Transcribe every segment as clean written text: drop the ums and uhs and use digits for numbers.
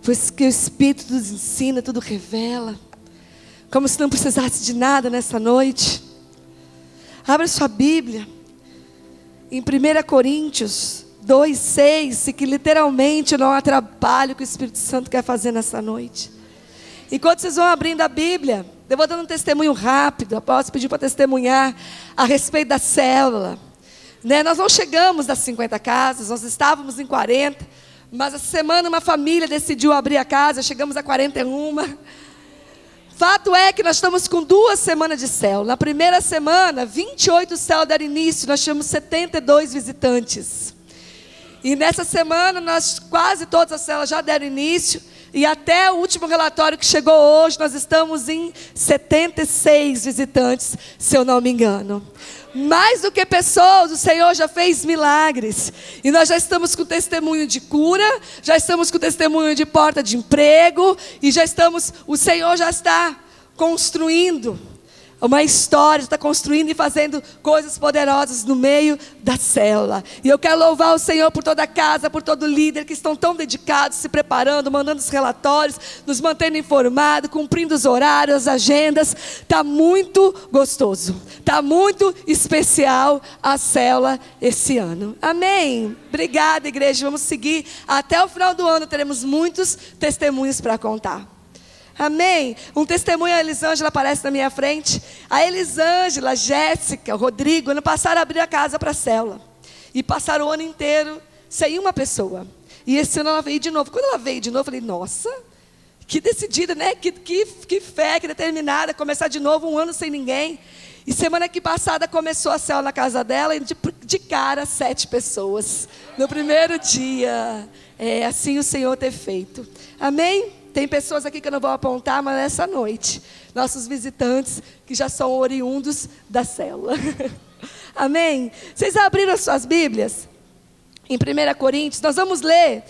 pois que o Espírito nos ensina, tudo revela, como se não precisasse de nada nessa noite. Abra sua Bíblia, em 1 Coríntios 2:6, e que literalmente não atrapalhe o que o Espírito Santo quer fazer nessa noite. Enquanto vocês vão abrindo a Bíblia, eu vou dando um testemunho rápido. Posso pedir para testemunhar a respeito da célula. Nós não chegamos das 50 casas, nós estávamos em 40, mas essa semana uma família decidiu abrir a casa, chegamos a 41. Fato é que nós estamos com 2 semanas de célula. Na primeira semana, 28 células deram início, nós tínhamos 72 visitantes. E nessa semana, quase todas as células já deram início. E até o último relatório que chegou hoje, nós estamos em 76 visitantes, se eu não me engano. Mais do que pessoas, o Senhor já fez milagres. E nós já estamos com testemunho de cura, já estamos com testemunho de porta de emprego, e o Senhor já está construindo uma história, está construindo e fazendo coisas poderosas no meio da célula. E eu quero louvar o Senhor por toda a casa, por todo líder que estão tão dedicados, se preparando, mandando os relatórios, nos mantendo informados, cumprindo os horários, as agendas. Está muito gostoso, está muito especial a célula esse ano. Amém? Obrigada, igreja. Vamos seguir. Até o final do ano teremos muitos testemunhos para contar. Amém? Um testemunho, a Elisângela aparece na minha frente. A Elisângela, a Jéssica, o Rodrigo, ano passado abriram a casa para a célula. E passaram o ano inteiro sem uma pessoa. E esse ano ela veio de novo. Quando ela veio de novo, eu falei, nossa, que decidida, né? Que fé, que determinada, começar de novo um ano sem ninguém. E semana que passada começou a célula na casa dela, e de cara 7 pessoas. No primeiro dia. É assim o Senhor ter feito. Amém? Tem pessoas aqui que eu não vou apontar, mas nessa noite, nossos visitantes que já são oriundos da célula. Amém? Vocês abriram as suas Bíblias? Em 1 Coríntios, nós vamos ler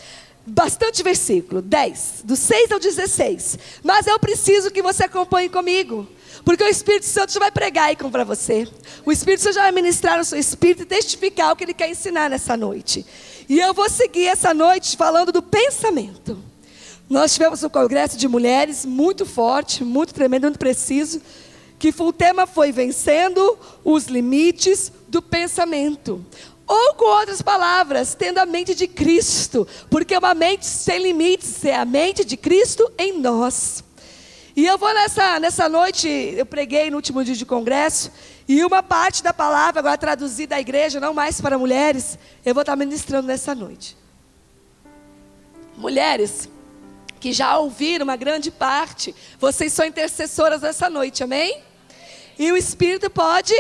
bastante versículo, 10, do 6 ao 16. Mas eu preciso que você acompanhe comigo, porque o Espírito Santo já vai pregar aí para você. O Espírito Santo já vai ministrar no seu espírito e testificar o que Ele quer ensinar nessa noite. E eu vou seguir essa noite falando do pensamento. Nós tivemos um congresso de mulheres muito forte, muito tremendo, muito preciso, que o tema foi vencendo os limites do pensamento. Ou com outras palavras, tendo a mente de Cristo, porque uma mente sem limites é a mente de Cristo em nós. E eu vou nessa noite, eu preguei no último dia de congresso, e uma parte da palavra, agora traduzida à igreja, não mais para mulheres, eu vou estar ministrando nessa noite. Mulheres que já ouviram uma grande parte, vocês são intercessoras nessa noite, amém? E o Espírito pode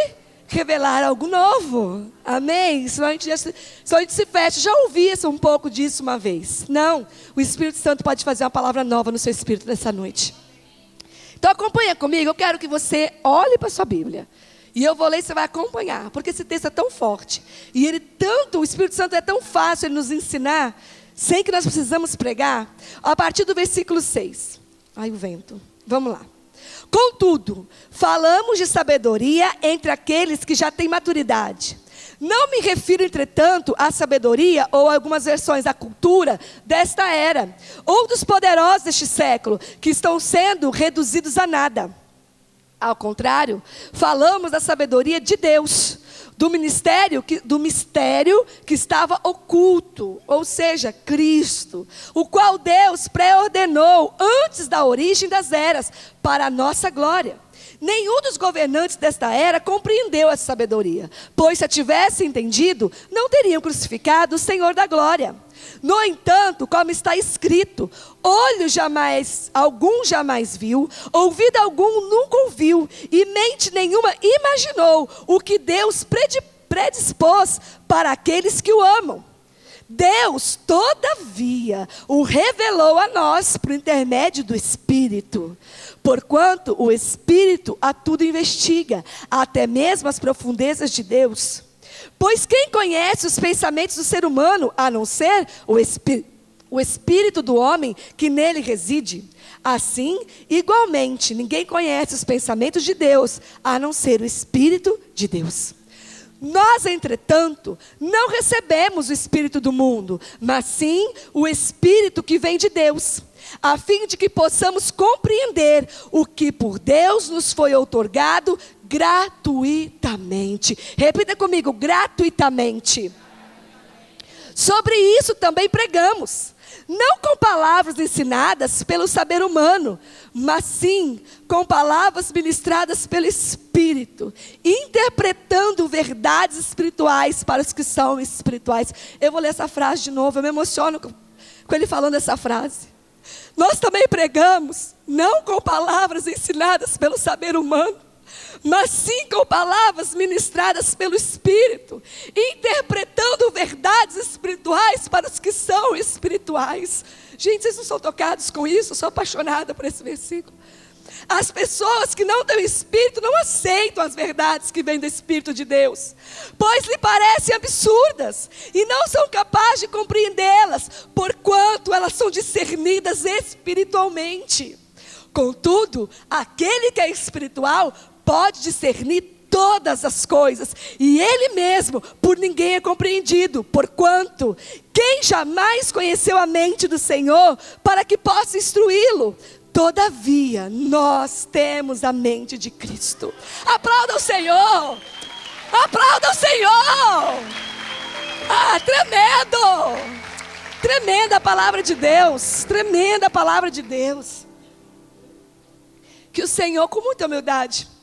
revelar algo novo, amém? Senão a gente se fecha. Já ouvi um pouco disso uma vez. Não, o Espírito Santo pode fazer uma palavra nova no seu espírito nessa noite. Então acompanha comigo, eu quero que você olhe para a sua Bíblia. E eu vou ler e você vai acompanhar, porque esse texto é tão forte. E o Espírito Santo é tão fácil ele nos ensinar, sem que nós precisamos pregar, a partir do versículo 6. Ai, o vento. Vamos lá. Contudo, falamos de sabedoria entre aqueles que já têm maturidade. Não me refiro, entretanto, à sabedoria, ou a algumas versões, à cultura desta era, ou dos poderosos deste século, que estão sendo reduzidos a nada. Ao contrário, falamos da sabedoria de Deus, do mistério que estava oculto, ou seja, Cristo, o qual Deus pré-ordenou antes da origem das eras, para a nossa glória. Nenhum dos governantes desta era compreendeu essa sabedoria, pois se a tivesse entendido, não teriam crucificado o Senhor da glória. No entanto, como está escrito, algum jamais viu, ouvido algum nunca ouviu, e mente nenhuma imaginou o que Deus predispôs para aqueles que o amam. Deus, todavia, o revelou a nós por intermédio do Espírito, porquanto o Espírito a tudo investiga, até mesmo as profundezas de Deus. Pois quem conhece os pensamentos do ser humano, a não ser o espírito do homem que nele reside? Assim, igualmente, ninguém conhece os pensamentos de Deus, a não ser o Espírito de Deus. Nós, entretanto, não recebemos o Espírito do mundo, mas sim o Espírito que vem de Deus. a fim de que possamos compreender o que por Deus nos foi outorgado gratuitamente. Repita comigo, gratuitamente. Sobre isso também pregamos, não com palavras ensinadas pelo saber humano, mas sim com palavras ministradas pelo Espírito, interpretando verdades espirituais para os que são espirituais. Eu vou ler essa frase de novo, eu me emociono com ele falando essa frase. Nós também pregamos, não com palavras ensinadas pelo saber humano, mas sim com palavras ministradas pelo Espírito, interpretando verdades espirituais para os que são espirituais. Gente, vocês não são tocados com isso? Eu sou apaixonada por esse versículo. As pessoas que não têm o Espírito não aceitam as verdades que vêm do Espírito de Deus, pois lhe parecem absurdas e não são capazes de compreendê-las, porquanto elas são discernidas espiritualmente. Contudo, aquele que é espiritual pode discernir todas as coisas, e ele mesmo por ninguém é compreendido, porquanto quem jamais conheceu a mente do Senhor para que possa instruí-lo? Todavia, nós temos a mente de Cristo. Aplauda o Senhor! Aplauda o Senhor! Ah, tremendo! Tremenda a palavra de Deus, tremenda a palavra de Deus. Que o Senhor, com muita humildade,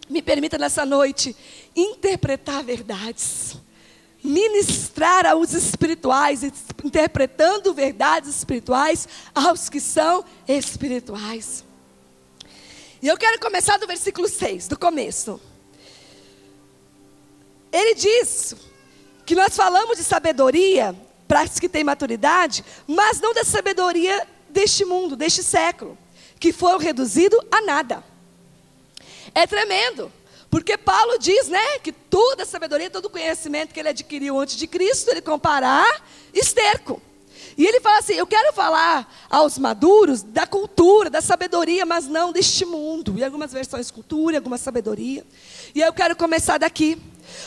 me permita nessa noite interpretar verdades, ministrar aos espirituais, interpretando verdades espirituais aos que são espirituais. E eu quero começar do versículo 6, do começo. Ele diz que nós falamos de sabedoria para os que têm maturidade, mas não da sabedoria deste mundo, deste século, que foi reduzido a nada. É tremendo, porque Paulo diz, que toda a sabedoria, todo o conhecimento que ele adquiriu antes de Cristo, ele compara a esterco. E ele fala assim, eu quero falar aos maduros da cultura, da sabedoria, mas não deste mundo. E algumas versões cultura, alguma sabedoria. E eu quero começar daqui,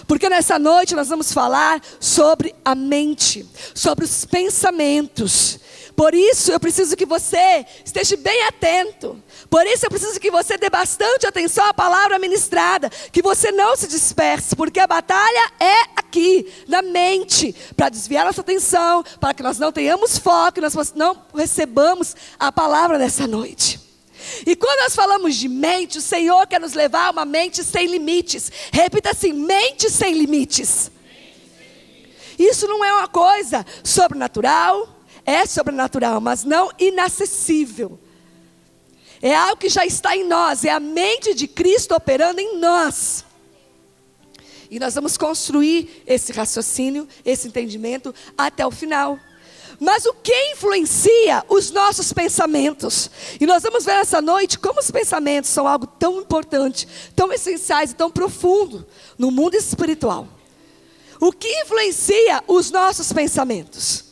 porque nessa noite nós vamos falar sobre a mente, sobre os pensamentos. Por isso eu preciso que você esteja bem atento. Por isso eu preciso que você dê bastante atenção à palavra ministrada. Que você não se disperse, porque a batalha é aqui, na mente. Para desviar nossa atenção, para que nós não tenhamos foco, nós não recebamos a palavra nessa noite. E quando nós falamos de mente, o Senhor quer nos levar a uma mente sem limites. Repita assim, mente sem limites. Isso não é uma coisa sobrenatural. É sobrenatural, mas não inacessível. É algo que já está em nós. É a mente de Cristo operando em nós. E nós vamos construir esse raciocínio, esse entendimento até o final. Mas o que influencia os nossos pensamentos? E nós vamos ver essa noite como os pensamentos são algo tão importante, tão essenciais e tão profundo no mundo espiritual. O que influencia os nossos pensamentos?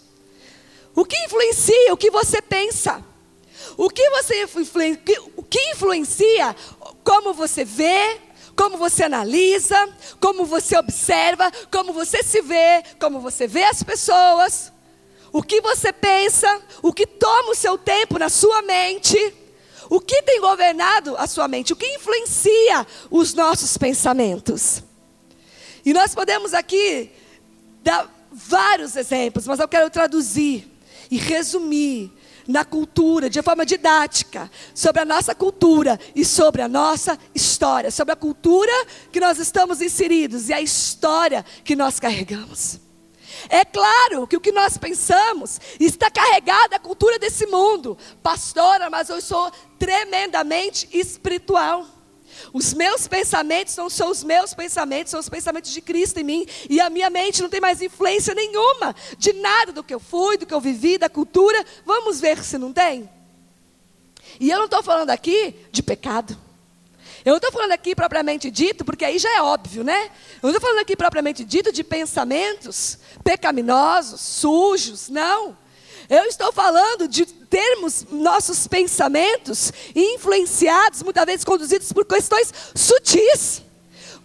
O que influencia o que você pensa? O que influencia como você vê, como você analisa, como você observa, como você se vê, como você vê as pessoas. O que você pensa, o que toma o seu tempo na sua mente, o que tem governado a sua mente, o que influencia os nossos pensamentos. E nós podemos aqui dar vários exemplos, mas eu quero traduzir e resumir na cultura, de forma didática, sobre a nossa cultura e sobre a nossa história, sobre a cultura que nós estamos inseridos e a história que nós carregamos. É claro que o que nós pensamos está carregado da cultura desse mundo. Pastora, mas eu sou tremendamente espiritual. Os meus pensamentos não são os meus pensamentos, são os pensamentos de Cristo em mim. E a minha mente não tem mais influência nenhuma de nada do que eu fui, do que eu vivi, da cultura. Vamos ver se não tem. E eu não estou falando aqui de pecado. Eu não estou falando aqui propriamente dito, porque aí já é óbvio, né? Eu não estou falando aqui propriamente dito de pensamentos pecaminosos, sujos, não. Eu estou falando de termos nossos pensamentos influenciados, muitas vezes conduzidos por questões sutis.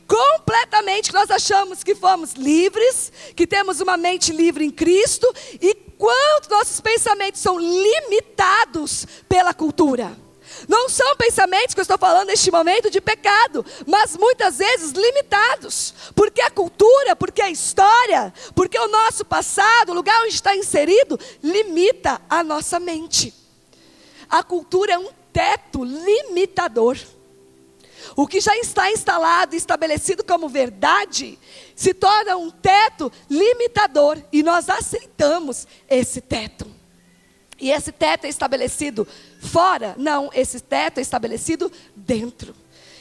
Completamente, nós achamos que fomos livres, que temos uma mente livre em Cristo, e quanto nossos pensamentos são limitados pela cultura. Não são pensamentos que eu estou falando neste momento de pecado, mas muitas vezes limitados. Porque a cultura, porque a história, porque o nosso passado, o lugar onde está inserido, limita a nossa mente. A cultura é um teto limitador. O que já está instalado e estabelecido como verdade, se torna um teto limitador. E nós aceitamos esse teto. E esse teto é estabelecido fora? Não, esse teto é estabelecido dentro.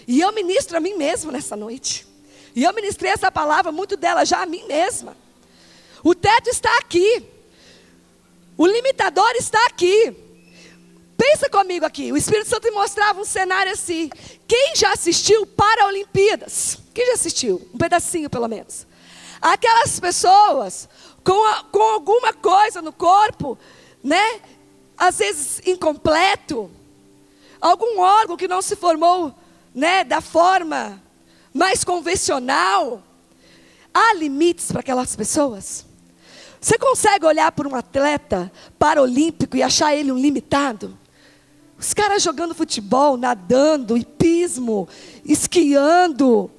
E eu ministro a mim mesmo nessa noite. E eu ministrei essa palavra, muito dela já a mim mesma. O teto está aqui. O limitador está aqui. Pensa comigo aqui. O Espírito Santo me mostrava um cenário assim. Quem já assistiu Paralimpíadas? Quem já assistiu? Um pedacinho pelo menos. Aquelas pessoas com alguma coisa no corpo, né? Às vezes incompleto, algum órgão que não se formou, né, da forma mais convencional. Há limites para aquelas pessoas? Você consegue olhar para um atleta paralímpico e achar ele um limitado? Os caras jogando futebol, nadando, hipismo, esquiando.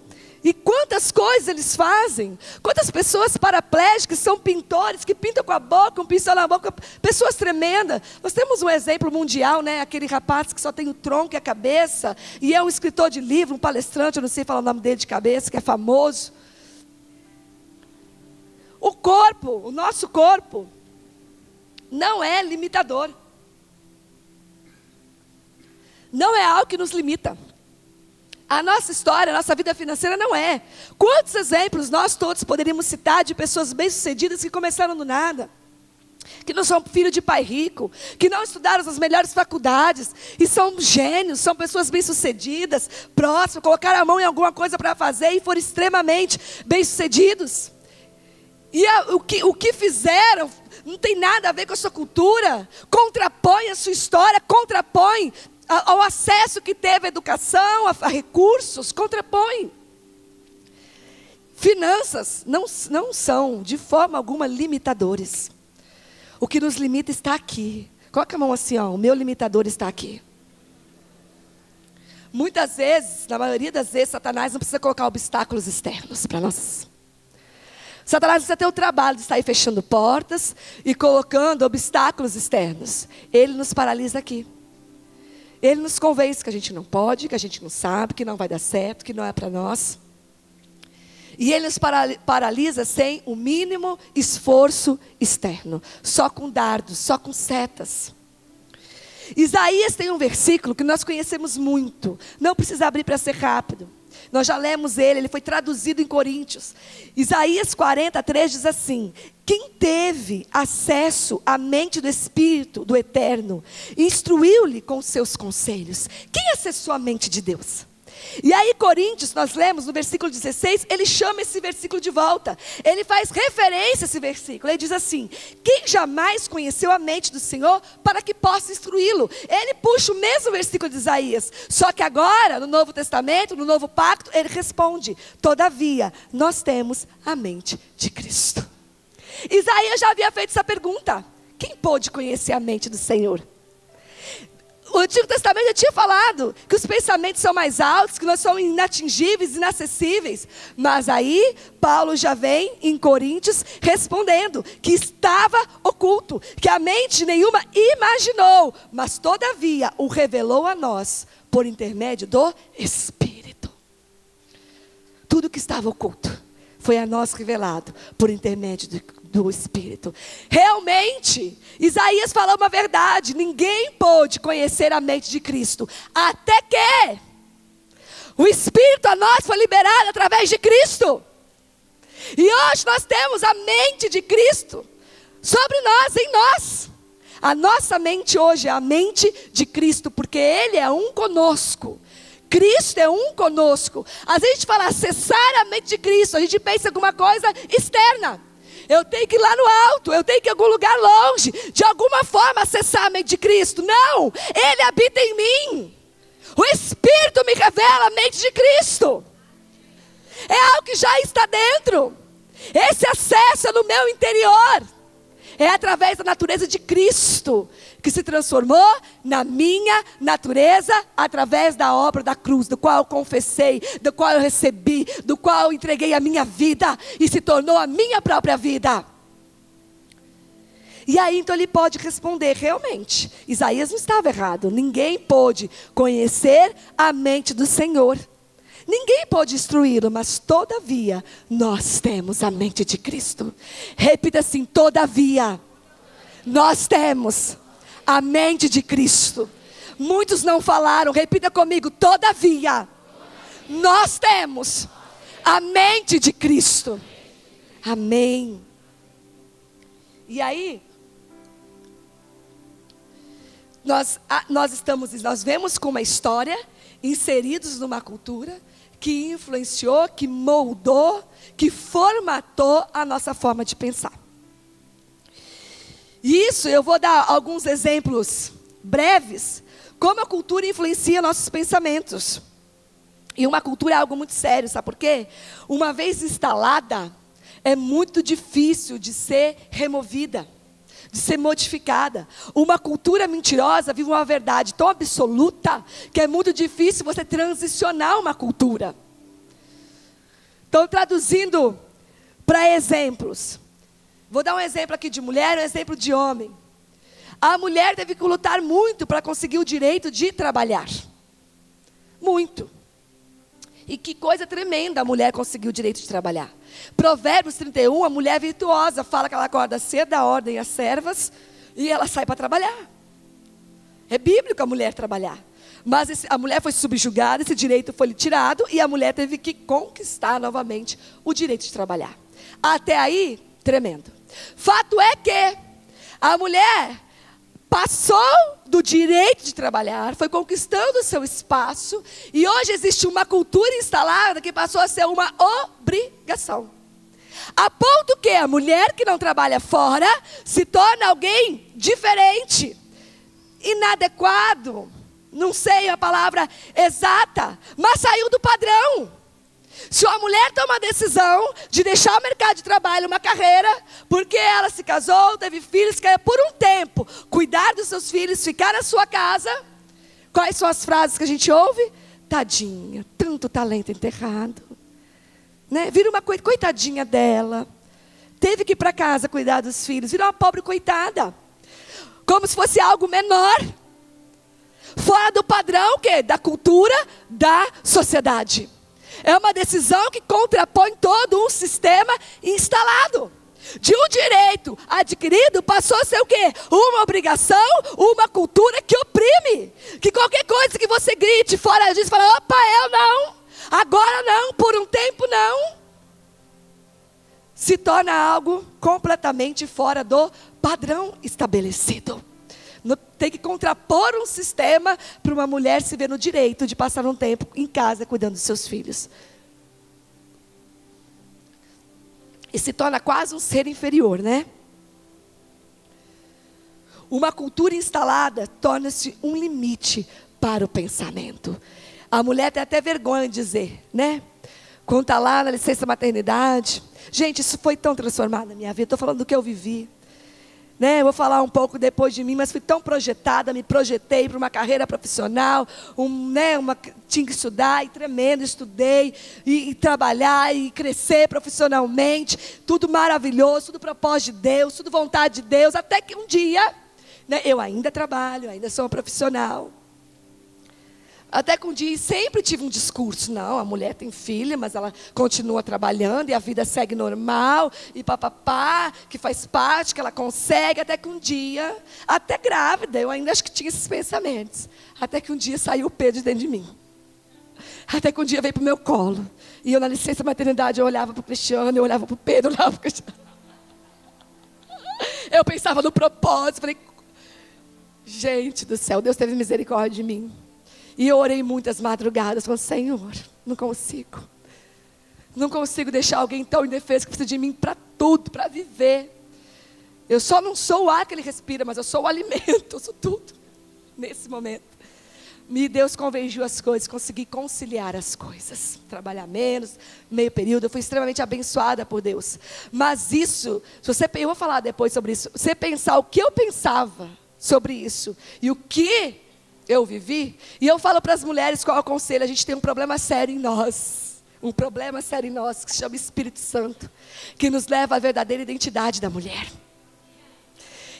E quantas coisas eles fazem? Quantas pessoas paraplégicas são pintores que pintam com a boca, um pincel na boca, pessoas tremendas. Nós temos um exemplo mundial, né? Aquele rapaz que só tem o tronco e a cabeça, e é um escritor de livro, um palestrante, eu não sei falar o nome dele de cabeça, que é famoso. O corpo, o nosso corpo, não é limitador. Não é algo que nos limita. A nossa história, a nossa vida financeira não é. Quantos exemplos nós todos poderíamos citar de pessoas bem-sucedidas que começaram do nada? Que não são filhos de pai rico, que não estudaram nas melhores faculdades, e são gênios, são pessoas bem-sucedidas, próximas, colocaram a mão em alguma coisa para fazer e foram extremamente bem-sucedidos. E o que fizeram não tem nada a ver com a sua cultura, contrapõe a sua história, contrapõe ao acesso que teve à educação, a recursos, contrapõe. Finanças não são, de forma alguma, limitadores. O que nos limita está aqui. Coloca a mão assim, ó, o meu limitador está aqui. Muitas vezes, na maioria das vezes, Satanás não precisa colocar obstáculos externos para nós. Satanás precisa ter o trabalho de sair fechando portas e colocando obstáculos externos. Ele nos paralisa aqui. Ele nos convence que a gente não pode, que a gente não sabe, que não vai dar certo, que não é para nós. E ele nos paralisa sem o mínimo esforço externo. Só com dardos, só com setas. Isaías tem um versículo que nós conhecemos muito. Não precisa abrir para ser rápido. Nós já lemos ele foi traduzido em Coríntios. Isaías 43 diz assim: quem teve acesso à mente do Espírito do Eterno, instruiu-lhe com seus conselhos. Quem acessou a mente de Deus? E aí Coríntios, nós lemos no versículo 16, ele chama esse versículo de volta. Ele faz referência a esse versículo. Ele diz assim: quem jamais conheceu a mente do Senhor para que possa instruí-lo? Ele puxa o mesmo versículo de Isaías. Só que agora, no Novo Testamento, no Novo Pacto, ele responde: todavia, nós temos a mente de Cristo. Isaías já havia feito essa pergunta: quem pôde conhecer a mente do Senhor? O Antigo Testamento já tinha falado que os pensamentos são mais altos, que nós somos inatingíveis, inacessíveis. Mas aí, Paulo já vem em Coríntios respondendo que estava oculto, que a mente nenhuma imaginou, mas todavia o revelou a nós por intermédio do Espírito. Tudo que estava oculto foi a nós revelado por intermédio do Espírito. Realmente, Isaías falou uma verdade: ninguém pôde conhecer a mente de Cristo, até que o Espírito a nós foi liberado através de Cristo. E hoje nós temos a mente de Cristo sobre nós, em nós. A nossa mente hoje é a mente de Cristo, porque Ele é um conosco. Cristo é um conosco. Às vezes a gente fala acessar a mente de Cristo, a gente pensa em alguma coisa externa. Eu tenho que ir lá no alto, eu tenho que ir em algum lugar longe, de alguma forma acessar a mente de Cristo. Não, Ele habita em mim. O Espírito me revela a mente de Cristo. É algo que já está dentro. Esse acesso é no meu interior. É através da natureza de Cristo que se transformou na minha natureza, através da obra da cruz, do qual eu confessei, do qual eu recebi, do qual eu entreguei a minha vida e se tornou a minha própria vida. E aí então ele pode responder, realmente, Isaías não estava errado. Ninguém pôde conhecer a mente do Senhor. Ninguém pode instruí-lo, mas todavia nós temos a mente de Cristo. Repita assim, todavia nós temos a mente de Cristo. Muitos não falaram, repita comigo, todavia nós temos a mente de Cristo. Amém. E aí, nós vemos com uma história, inseridos numa cultura que influenciou, que moldou, que formatou a nossa forma de pensar. E isso eu vou dar alguns exemplos breves, como a cultura influencia nossos pensamentos. E uma cultura é algo muito sério, sabe por quê? Uma vez instalada, é muito difícil de ser removida, de ser modificada. Uma cultura mentirosa vive uma verdade tão absoluta que é muito difícil você transicionar uma cultura. Então, traduzindo para exemplos, vou dar um exemplo aqui de mulher, um exemplo de homem. A mulher teve que lutar muito para conseguir o direito de trabalhar. Muito. E que coisa tremenda a mulher conseguiu o direito de trabalhar. Provérbios 31, a mulher virtuosa fala que ela acorda cedo, dá ordem às servas e ela sai para trabalhar. É bíblico a mulher trabalhar. Mas a mulher foi subjugada, esse direito foi lhe tirado e a mulher teve que conquistar novamente o direito de trabalhar. Até aí, tremendo. Fato é que a mulher passou do direito de trabalhar, foi conquistando o seu espaço, e hoje existe uma cultura instalada que passou a ser uma obrigação. A ponto que a mulher que não trabalha fora se torna alguém diferente, inadequado, não sei a palavra exata, mas saiu do padrão. Se uma mulher toma a decisão de deixar o mercado de trabalho, uma carreira, porque ela se casou, teve filhos, quer por um tempo cuidar dos seus filhos, ficar na sua casa, quais são as frases que a gente ouve? Tadinha, tanto talento enterrado, né? Vira uma coitadinha dela, teve que ir para casa cuidar dos filhos, virou uma pobre coitada, como se fosse algo menor, fora do padrão da cultura da sociedade. É uma decisão que contrapõe todo um sistema instalado. De um direito adquirido passou a ser o quê? Uma obrigação, uma cultura que oprime. Que qualquer coisa que você grite fora disso, fala, opa, eu não, agora não, por um tempo não. Se torna algo completamente fora do padrão estabelecido. Tem que contrapor um sistema para uma mulher se ver no direito de passar um tempo em casa cuidando dos seus filhos. E se torna quase um ser inferior, né? Uma cultura instalada torna-se um limite para o pensamento. A mulher tem até vergonha de dizer, né? Quando está lá na licença maternidade. Gente, isso foi tão transformado na minha vida. Estou falando do que eu vivi. Eu vou falar um pouco depois de mim, mas fui tão projetada, me projetei para uma carreira profissional, tinha que estudar, e tremendo, estudei, e trabalhar, e crescer profissionalmente, tudo maravilhoso, tudo propósito de Deus, tudo vontade de Deus, até que um dia, eu ainda trabalho, ainda sou uma profissional. Até que um dia sempre tive um discurso, não, a mulher tem filha, mas ela continua trabalhando e a vida segue normal, e papapá, que faz parte, que ela consegue, até que um dia, até grávida, eu ainda acho que tinha esses pensamentos, até que um dia saiu o Pedro de dentro de mim, até que um dia veio para o meu colo, e eu na licença maternidade, eu olhava para o Cristiano, eu olhava para o Pedro, eu olhava para o Cristiano, eu pensava no propósito, falei, gente do céu, Deus teve misericórdia de mim. E eu orei muitas madrugadas, falando, Senhor, não consigo deixar alguém tão indefeso que precisa de mim para tudo, para viver. Eu só não sou o ar que ele respira, mas eu sou o alimento, eu sou tudo, nesse momento. E Deus convergiu as coisas, consegui conciliar as coisas. Trabalhar menos, meio período. Eu fui extremamente abençoada por Deus. Mas isso, eu vou falar depois sobre isso. Você pensar o que eu pensava sobre isso e o que eu vivi. E eu falo para as mulheres qual é o conselho. A gente tem um problema sério em nós. Um problema sério em nós que se chama Espírito Santo. Que nos leva à verdadeira identidade da mulher.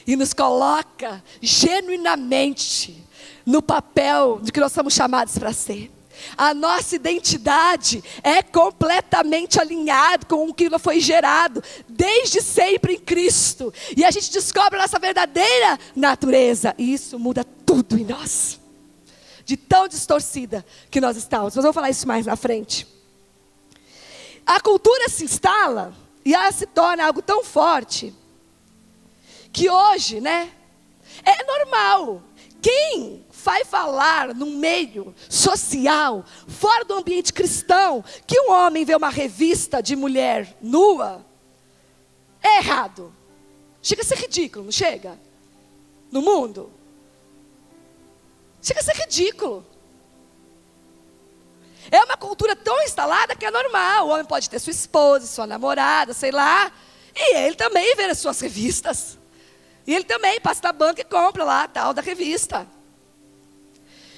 E nos coloca genuinamente no papel de que nós somos chamados para ser. A nossa identidade é completamente alinhada com o que foi gerado desde sempre em Cristo. E a gente descobre a nossa verdadeira natureza. E isso muda tudo em nós. De tão distorcida que nós estamos. Mas eu vou falar isso mais na frente. A cultura se instala e ela se torna algo tão forte que hoje, é normal. Quem vai falar num meio social, fora do ambiente cristão, que um homem vê uma revista de mulher nua, é errado. Chega a ser ridículo, não chega? No mundo. Chega a ser ridículo. É uma cultura tão instalada que é normal. O homem pode ter sua esposa, sua namorada, sei lá. E ele também vê as suas revistas. E ele também passa na banca e compra lá a tal da revista.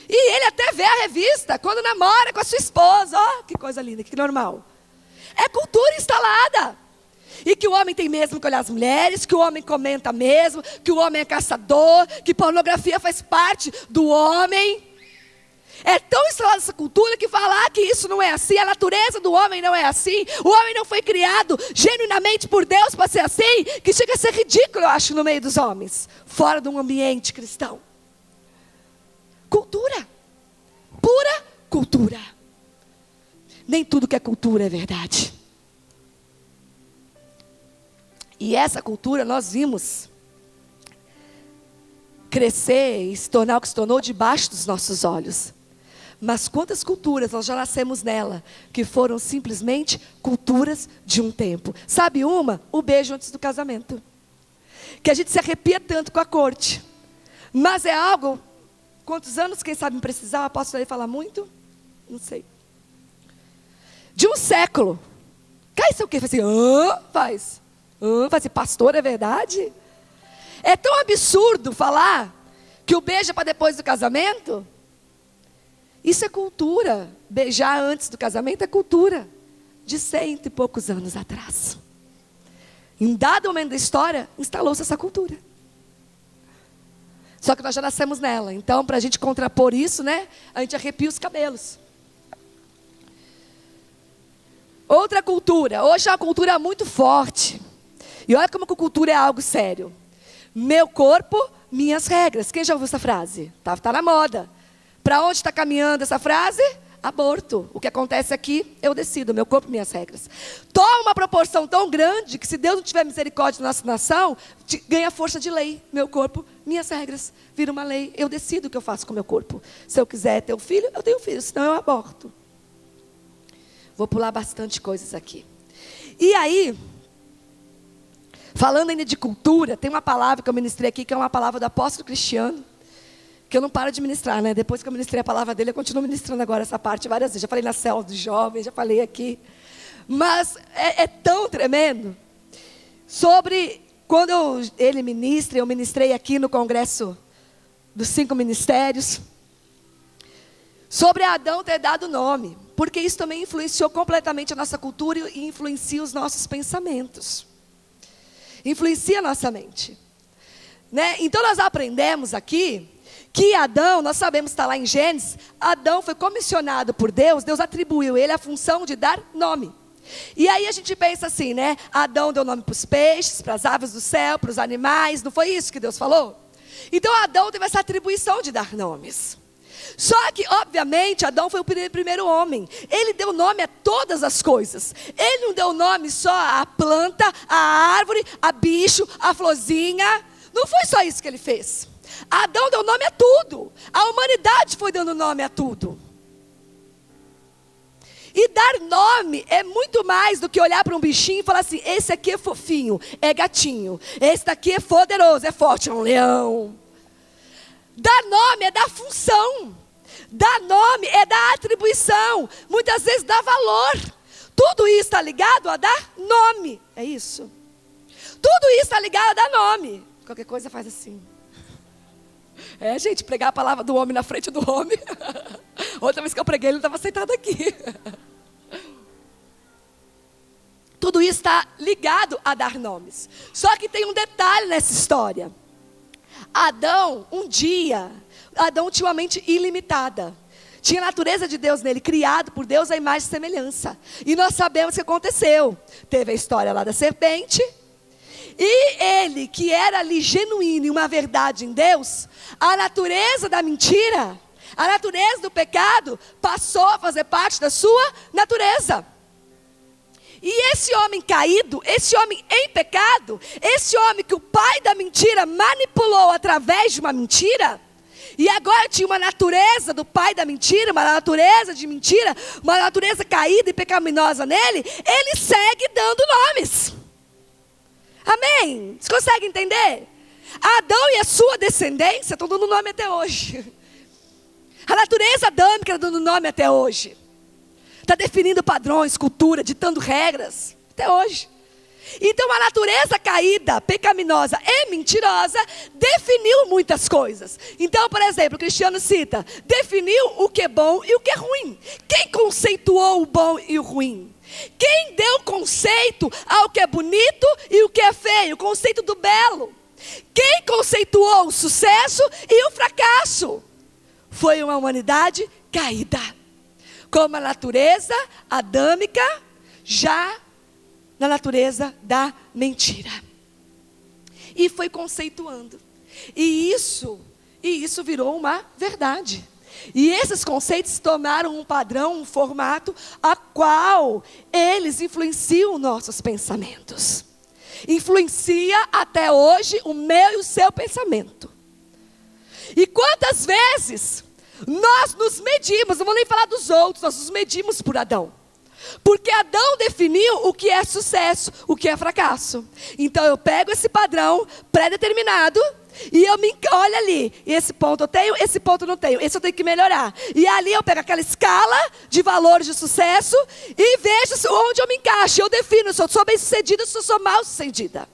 E ele até vê a revista quando namora com a sua esposa. Ó, que coisa linda, que normal. É cultura instalada. E que o homem tem mesmo que olhar as mulheres, que o homem comenta mesmo, que o homem é caçador, que pornografia faz parte do homem. É tão instalada essa cultura que falar que isso não é assim, a natureza do homem não é assim, o homem não foi criado genuinamente por Deus para ser assim, que chega a ser ridículo, eu acho, no meio dos homens, fora de um ambiente cristão. Cultura, pura cultura. Nem tudo que é cultura é verdade. E essa cultura nós vimos crescer e se tornar o que se tornou debaixo dos nossos olhos. Mas quantas culturas nós já nascemos nela, que foram simplesmente culturas de um tempo. Sabe uma? O beijo antes do casamento. Que a gente se arrepia tanto com a corte. Mas é algo, quantos anos, quem sabe me precisar, o apóstolo aí falar muito? Não sei. De um século. Cai isso o quê? Faz assim, pastor, é verdade? É tão absurdo falar que o beijo é para depois do casamento? Isso é cultura. Beijar antes do casamento é cultura. De 100 e poucos anos atrás. Em dado momento da história, instalou-se essa cultura. Só que nós já nascemos nela. Então, para a gente contrapor isso, a gente arrepia os cabelos. Outra cultura. Hoje é uma cultura muito forte. E olha como que a cultura é algo sério. Meu corpo, minhas regras. Quem já ouviu essa frase? Tá na moda. Para onde está caminhando essa frase? Aborto. O que acontece aqui, eu decido. Meu corpo, minhas regras. Toma uma proporção tão grande que se Deus não tiver misericórdia da nossa nação, ganha força de lei. Meu corpo, minhas regras. Vira uma lei. Eu decido o que eu faço com o meu corpo. Se eu quiser ter um filho, eu tenho um filho. Senão eu aborto. Vou pular bastante coisas aqui. E aí, falando ainda de cultura, tem uma palavra que eu ministrei aqui, que é uma palavra do apóstolo Cristiano, que eu não paro de ministrar, Depois que eu ministrei a palavra dele, eu continuo ministrando agora essa parte várias vezes. Já falei na célula dos jovens, já falei aqui. Mas é tão tremendo. Sobre, quando ele ministra, eu ministrei aqui no congresso dos 5 ministérios, sobre Adão ter dado nome. Porque isso também influenciou completamente a nossa cultura e influencia os nossos pensamentos. Influencia a nossa mente. Então nós aprendemos aqui que Adão, nós sabemos, está lá em Gênesis, Adão foi comissionado por Deus, Deus atribuiu a ele a função de dar nome. E aí a gente pensa assim, Adão deu nome para os peixes, para as aves do céu, para os animais, não foi isso que Deus falou? Então Adão teve essa atribuição de dar nomes. Só que, obviamente, Adão foi o primeiro homem. Ele deu nome a todas as coisas. Ele não deu nome só à planta, à árvore, a bicho, à florzinha. Não foi só isso que ele fez. Adão deu nome a tudo. A humanidade foi dando nome a tudo. E dar nome é muito mais do que olhar para um bichinho e falar assim, esse aqui é fofinho, é gatinho. Esse daqui é poderoso, é forte, é um leão. Dar nome é dar função. atribuição, muitas vezes dá valor. Tudo isso está ligado a dar nome. É isso. Tudo isso está ligado a dar nome. Qualquer coisa faz assim. Gente, pregar a palavra do homem na frente do homem. Outra vez que eu preguei, ele não estava sentado aqui. Tudo isso está ligado a dar nomes. Só que tem um detalhe nessa história. Adão tinha uma mente ilimitada. Tinha a natureza de Deus nele, criado por Deus à imagem e semelhança. E nós sabemos o que aconteceu. Teve a história lá da serpente. E ele, que era ali genuíno e uma verdade em Deus, a natureza da mentira, a natureza do pecado, passou a fazer parte da sua natureza. E esse homem caído, esse homem em pecado, esse homem que o pai da mentira manipulou através de uma mentira, e agora tinha uma natureza do pai da mentira, uma natureza de mentira, uma natureza caída e pecaminosa nele, ele segue dando nomes. Amém? Você consegue entender? Adão e a sua descendência estão dando nome até hoje. A natureza adâmica está dando nome até hoje. Está definindo padrões, cultura, ditando regras, até hoje. Então a natureza caída, pecaminosa e mentirosa definiu muitas coisas. Então, por exemplo, o Cristiano cita, definiu o que é bom e o que é ruim. Quem conceituou o bom e o ruim? Quem deu conceito ao que é bonito e o que é feio? O conceito do belo. Quem conceituou o sucesso e o fracasso? Foi uma humanidade caída. Como a natureza adâmica, já na natureza da mentira. E foi conceituando. E isso virou uma verdade. E esses conceitos tomaram um padrão, um formato, a qual eles influenciam nossos pensamentos. Influencia até hoje o meu e o seu pensamento. E quantas vezes nós nos medimos, não vou nem falar dos outros, nós nos medimos por Adão. Porque Adão definiu o que é sucesso, o que é fracasso. Então eu pego esse padrão pré-determinado e olha ali, esse ponto eu tenho, esse ponto eu não tenho, esse eu tenho que melhorar. E ali eu pego aquela escala de valores de sucesso e vejo onde eu me encaixo. Eu defino se eu sou bem sucedida, se eu sou mal sucedida.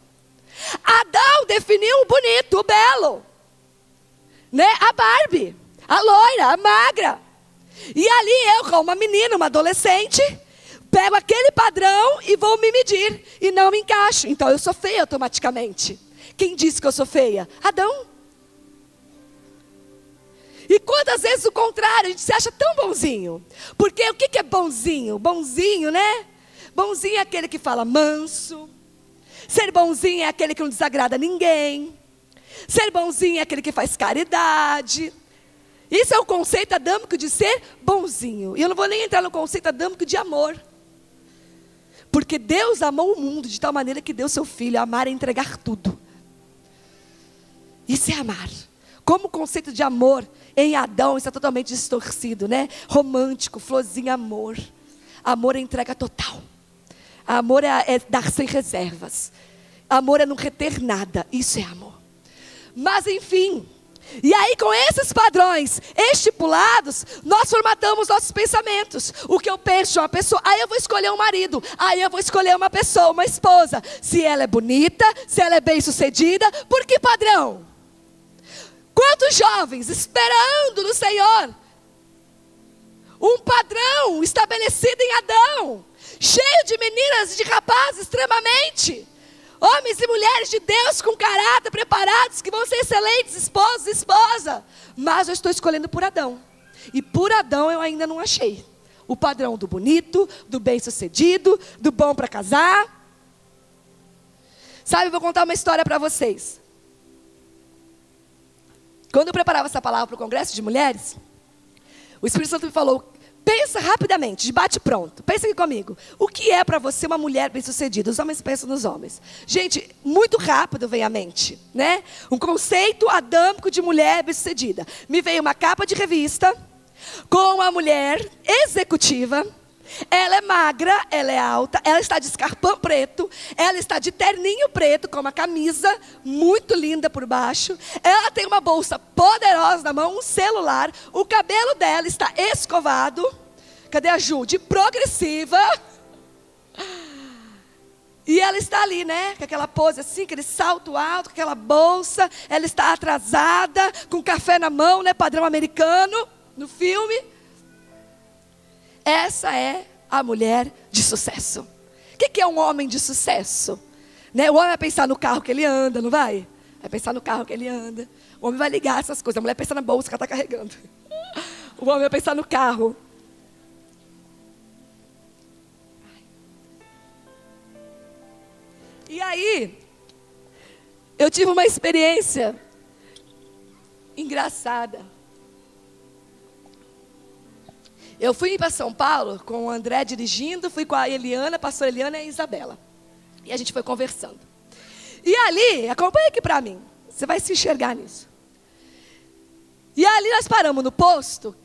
Adão definiu o bonito, o belo, né? A Barbie, a loira, a magra. E ali eu, como uma menina, uma adolescente, pego aquele padrão e vou me medir. E não me encaixo. Então eu sou feia automaticamente. Quem disse que eu sou feia? Adão. E quantas vezes o contrário, a gente se acha tão bonzinho. Porque o que é bonzinho? Bonzinho, né? Bonzinho é aquele que fala manso. Ser bonzinho é aquele que não desagrada ninguém. Ser bonzinho é aquele que faz caridade. Isso é o conceito adâmico de ser bonzinho. E eu não vou nem entrar no conceito adâmico de amor. Porque Deus amou o mundo de tal maneira que deu seu filho. Amar é entregar tudo. Isso é amar. Como o conceito de amor em Adão está totalmente distorcido, né? Romântico, florzinha, amor. Amor é entrega total. Amor é dar sem reservas. Amor é não reter nada. Isso é amor. Mas enfim... E aí com esses padrões estipulados, nós formatamos nossos pensamentos. O que eu penso de uma pessoa, aí eu vou escolher um marido, aí eu vou escolher uma pessoa, uma esposa. Se ela é bonita, se ela é bem sucedida, por que padrão? Quantos jovens esperando no Senhor um padrão estabelecido em Adão, cheio de meninas e de rapazes extremamente... Homens e mulheres de Deus com caráter, preparados, que vão ser excelentes esposos e esposa. Mas eu estou escolhendo por Adão. E por Adão eu ainda não achei. O padrão do bonito, do bem-sucedido, do bom para casar. Sabe, eu vou contar uma história para vocês. Quando eu preparava essa palavra para o Congresso de Mulheres, o Espírito Santo me falou... Pensa rapidamente, de bate pronto. Pensa aqui comigo. O que é para você uma mulher bem-sucedida? Os homens pensam nos homens. Gente, muito rápido vem à mente, né? Um conceito adâmico de mulher bem-sucedida. Me veio uma capa de revista com uma mulher executiva, Ela é magra, ela é alta, ela está de escarpão preto, ela está de terninho preto com uma camisa muito linda por baixo. Ela tem uma bolsa poderosa na mão, um celular. O cabelo dela está escovado. Cadê a Ju? De progressiva. E ela está ali, né? Com aquela pose assim, aquele salto alto, com aquela bolsa. Ela está atrasada, com café na mão, né? Padrão americano, no filme. Essa é a mulher de sucesso. O que é um homem de sucesso? Né? O homem vai pensar no carro que ele anda, não vai? Vai pensar no carro que ele anda. O homem vai ligar essas coisas. A mulher pensa na bolsa que ela está carregando. O homem vai pensar no carro. E aí, eu tive uma experiência engraçada. Eu fui para São Paulo com o André dirigindo, fui com a Eliana, a pastora Eliana e a Isabela. E a gente foi conversando. E ali, acompanha aqui para mim, você vai se enxergar nisso. E ali nós paramos no posto,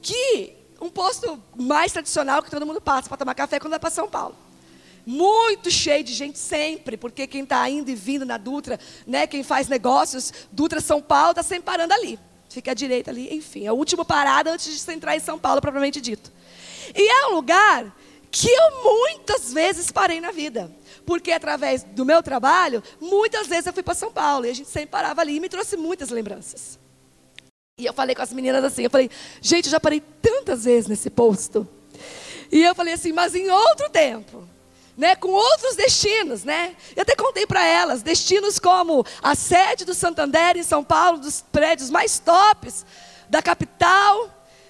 um posto mais tradicional que todo mundo passa para tomar café quando vai para São Paulo. Muito cheio de gente sempre, porque quem está indo e vindo na Dutra, né, quem faz negócios, Dutra São Paulo, está sempre parando ali. Fica à direita ali, enfim, é a última parada antes de você entrar em São Paulo, propriamente dito. E é um lugar que eu muitas vezes parei na vida. Porque através do meu trabalho, muitas vezes eu fui para São Paulo. E a gente sempre parava ali e me trouxe muitas lembranças. E eu falei com as meninas assim, eu falei, gente, eu já parei tantas vezes nesse posto. E eu falei assim, mas em outro tempo. Né, com outros destinos, né? Eu até contei para elas, destinos como a sede do Santander em São Paulo, dos prédios mais tops da capital,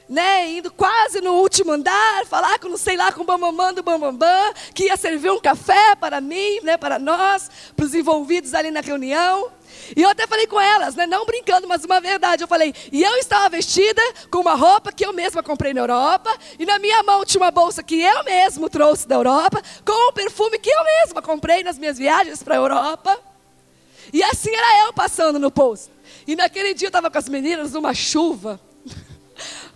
né, indo quase no último andar, falar com não sei lá com o bambambam do bambambam, que ia servir um café para mim, né, para nós, para os envolvidos ali na reunião. E eu até falei com elas, né, não brincando, mas uma verdade. Eu falei, e eu estava vestida com uma roupa que eu mesma comprei na Europa, e na minha mão tinha uma bolsa que eu mesmo trouxe da Europa, com um perfume que eu mesma comprei nas minhas viagens para a Europa. E assim era eu passando no posto. E naquele dia eu estava com as meninas numa chuva,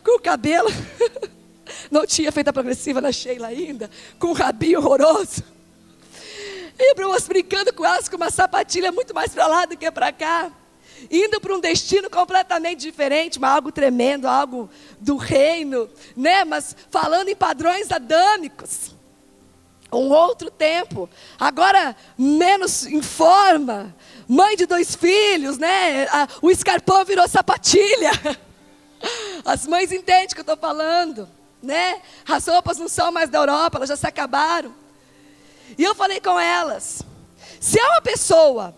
com o cabelo, não tinha feito a progressiva na Sheila ainda, com um rabinho horroroso. E eu brincando com elas com uma sapatilha muito mais para lá do que para cá. Indo para um destino completamente diferente, mas algo tremendo, algo do reino, né? Mas falando em padrões adâmicos. Um outro tempo, agora menos em forma, mãe de 2 filhos, né? O escarpão virou sapatilha. As mães entendem o que eu estou falando, né? As roupas não são mais da Europa, elas já se acabaram. E eu falei com elas, se é uma pessoa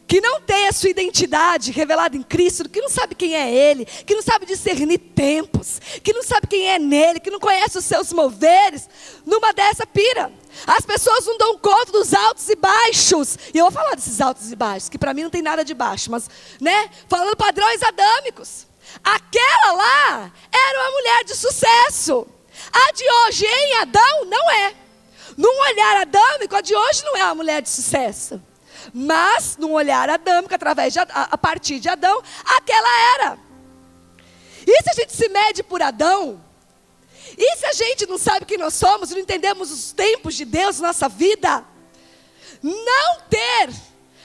que não tem a sua identidade revelada em Cristo, que não sabe quem é Ele, que não sabe discernir tempos, que não sabe quem é nele, que não conhece os seus moveres, numa dessa pira. As pessoas não dão conta dos altos e baixos. E eu vou falar desses altos e baixos, que para mim não tem nada de baixo, mas, né, falando padrões adâmicos. Aquela lá era uma mulher de sucesso. A de hoje em Adão não é. Num olhar adâmico, a de hoje não é uma mulher de sucesso. Mas, num olhar adâmico, a partir de Adão, aquela era. E se a gente se mede por Adão? E se a gente não sabe quem nós somos e não entendemos os tempos de Deus na nossa vida? Não ter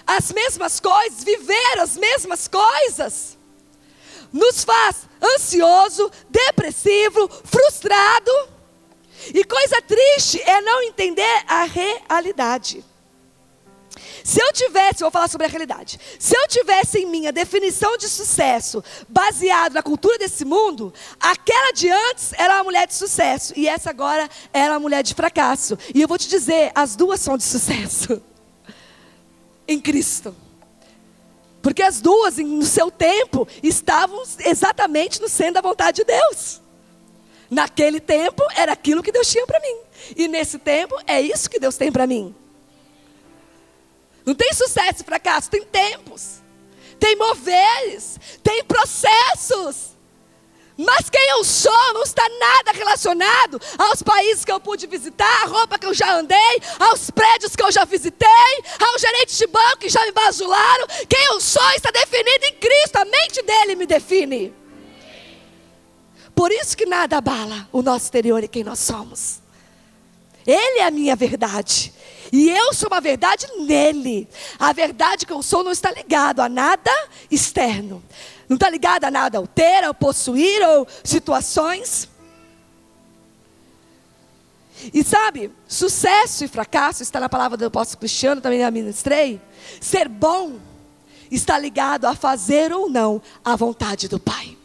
as mesmas coisas, viver as mesmas coisas, nos faz ansioso, depressivo, frustrado. E coisa triste é não entender a realidade. Se eu tivesse, vou falar sobre a realidade. Se eu tivesse em mim a definição de sucesso baseado na cultura desse mundo, aquela de antes era uma mulher de sucesso e essa agora era uma mulher de fracasso. E eu vou te dizer, as duas são de sucesso em Cristo. Porque as duas, no seu tempo, estavam exatamente no centro da vontade de Deus. Naquele tempo, era aquilo que Deus tinha para mim. E nesse tempo, é isso que Deus tem para mim. Não tem sucesso e fracasso, tem tempos. Tem moveres, tem processos. Mas quem eu sou não está nada relacionado aos países que eu pude visitar, a roupa que eu já andei, aos prédios que eu já visitei, ao gerente de banco que já me bajularam. Quem eu sou está definido em Cristo, a mente dele me define. Por isso que nada abala o nosso exterior e quem nós somos. Ele é a minha verdade. E eu sou uma verdade nele. A verdade que eu sou não está ligada a nada externo. Não está ligada a nada ao ter, ao possuir, ou situações. E sabe, sucesso e fracasso está na palavra do apóstolo Cristiano, também eu ministrei. Ser bom está ligado a fazer ou não a vontade do Pai.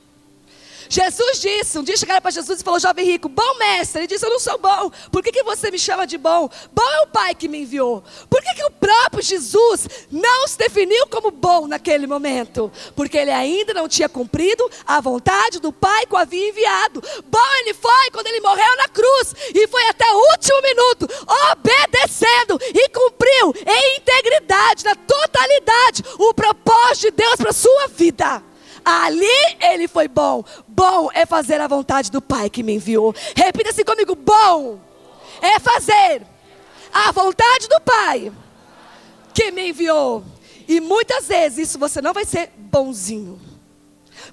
Jesus disse, um dia chegaram para Jesus e falou: jovem rico, bom mestre. Ele disse: eu não sou bom. Por que você me chama de bom? Bom é o Pai que me enviou. Por que o próprio Jesus não se definiu como bom naquele momento? Porque ele ainda não tinha cumprido a vontade do Pai que o havia enviado. Bom ele foi quando ele morreu na cruz e foi até o último minuto obedecendo e cumpriu em integridade, na totalidade, o propósito de Deus para a sua vida. Ali ele foi bom. Bom é fazer a vontade do Pai que me enviou. Repita assim comigo: bom é fazer a vontade do Pai que me enviou. E muitas vezes isso você não vai ser bonzinho.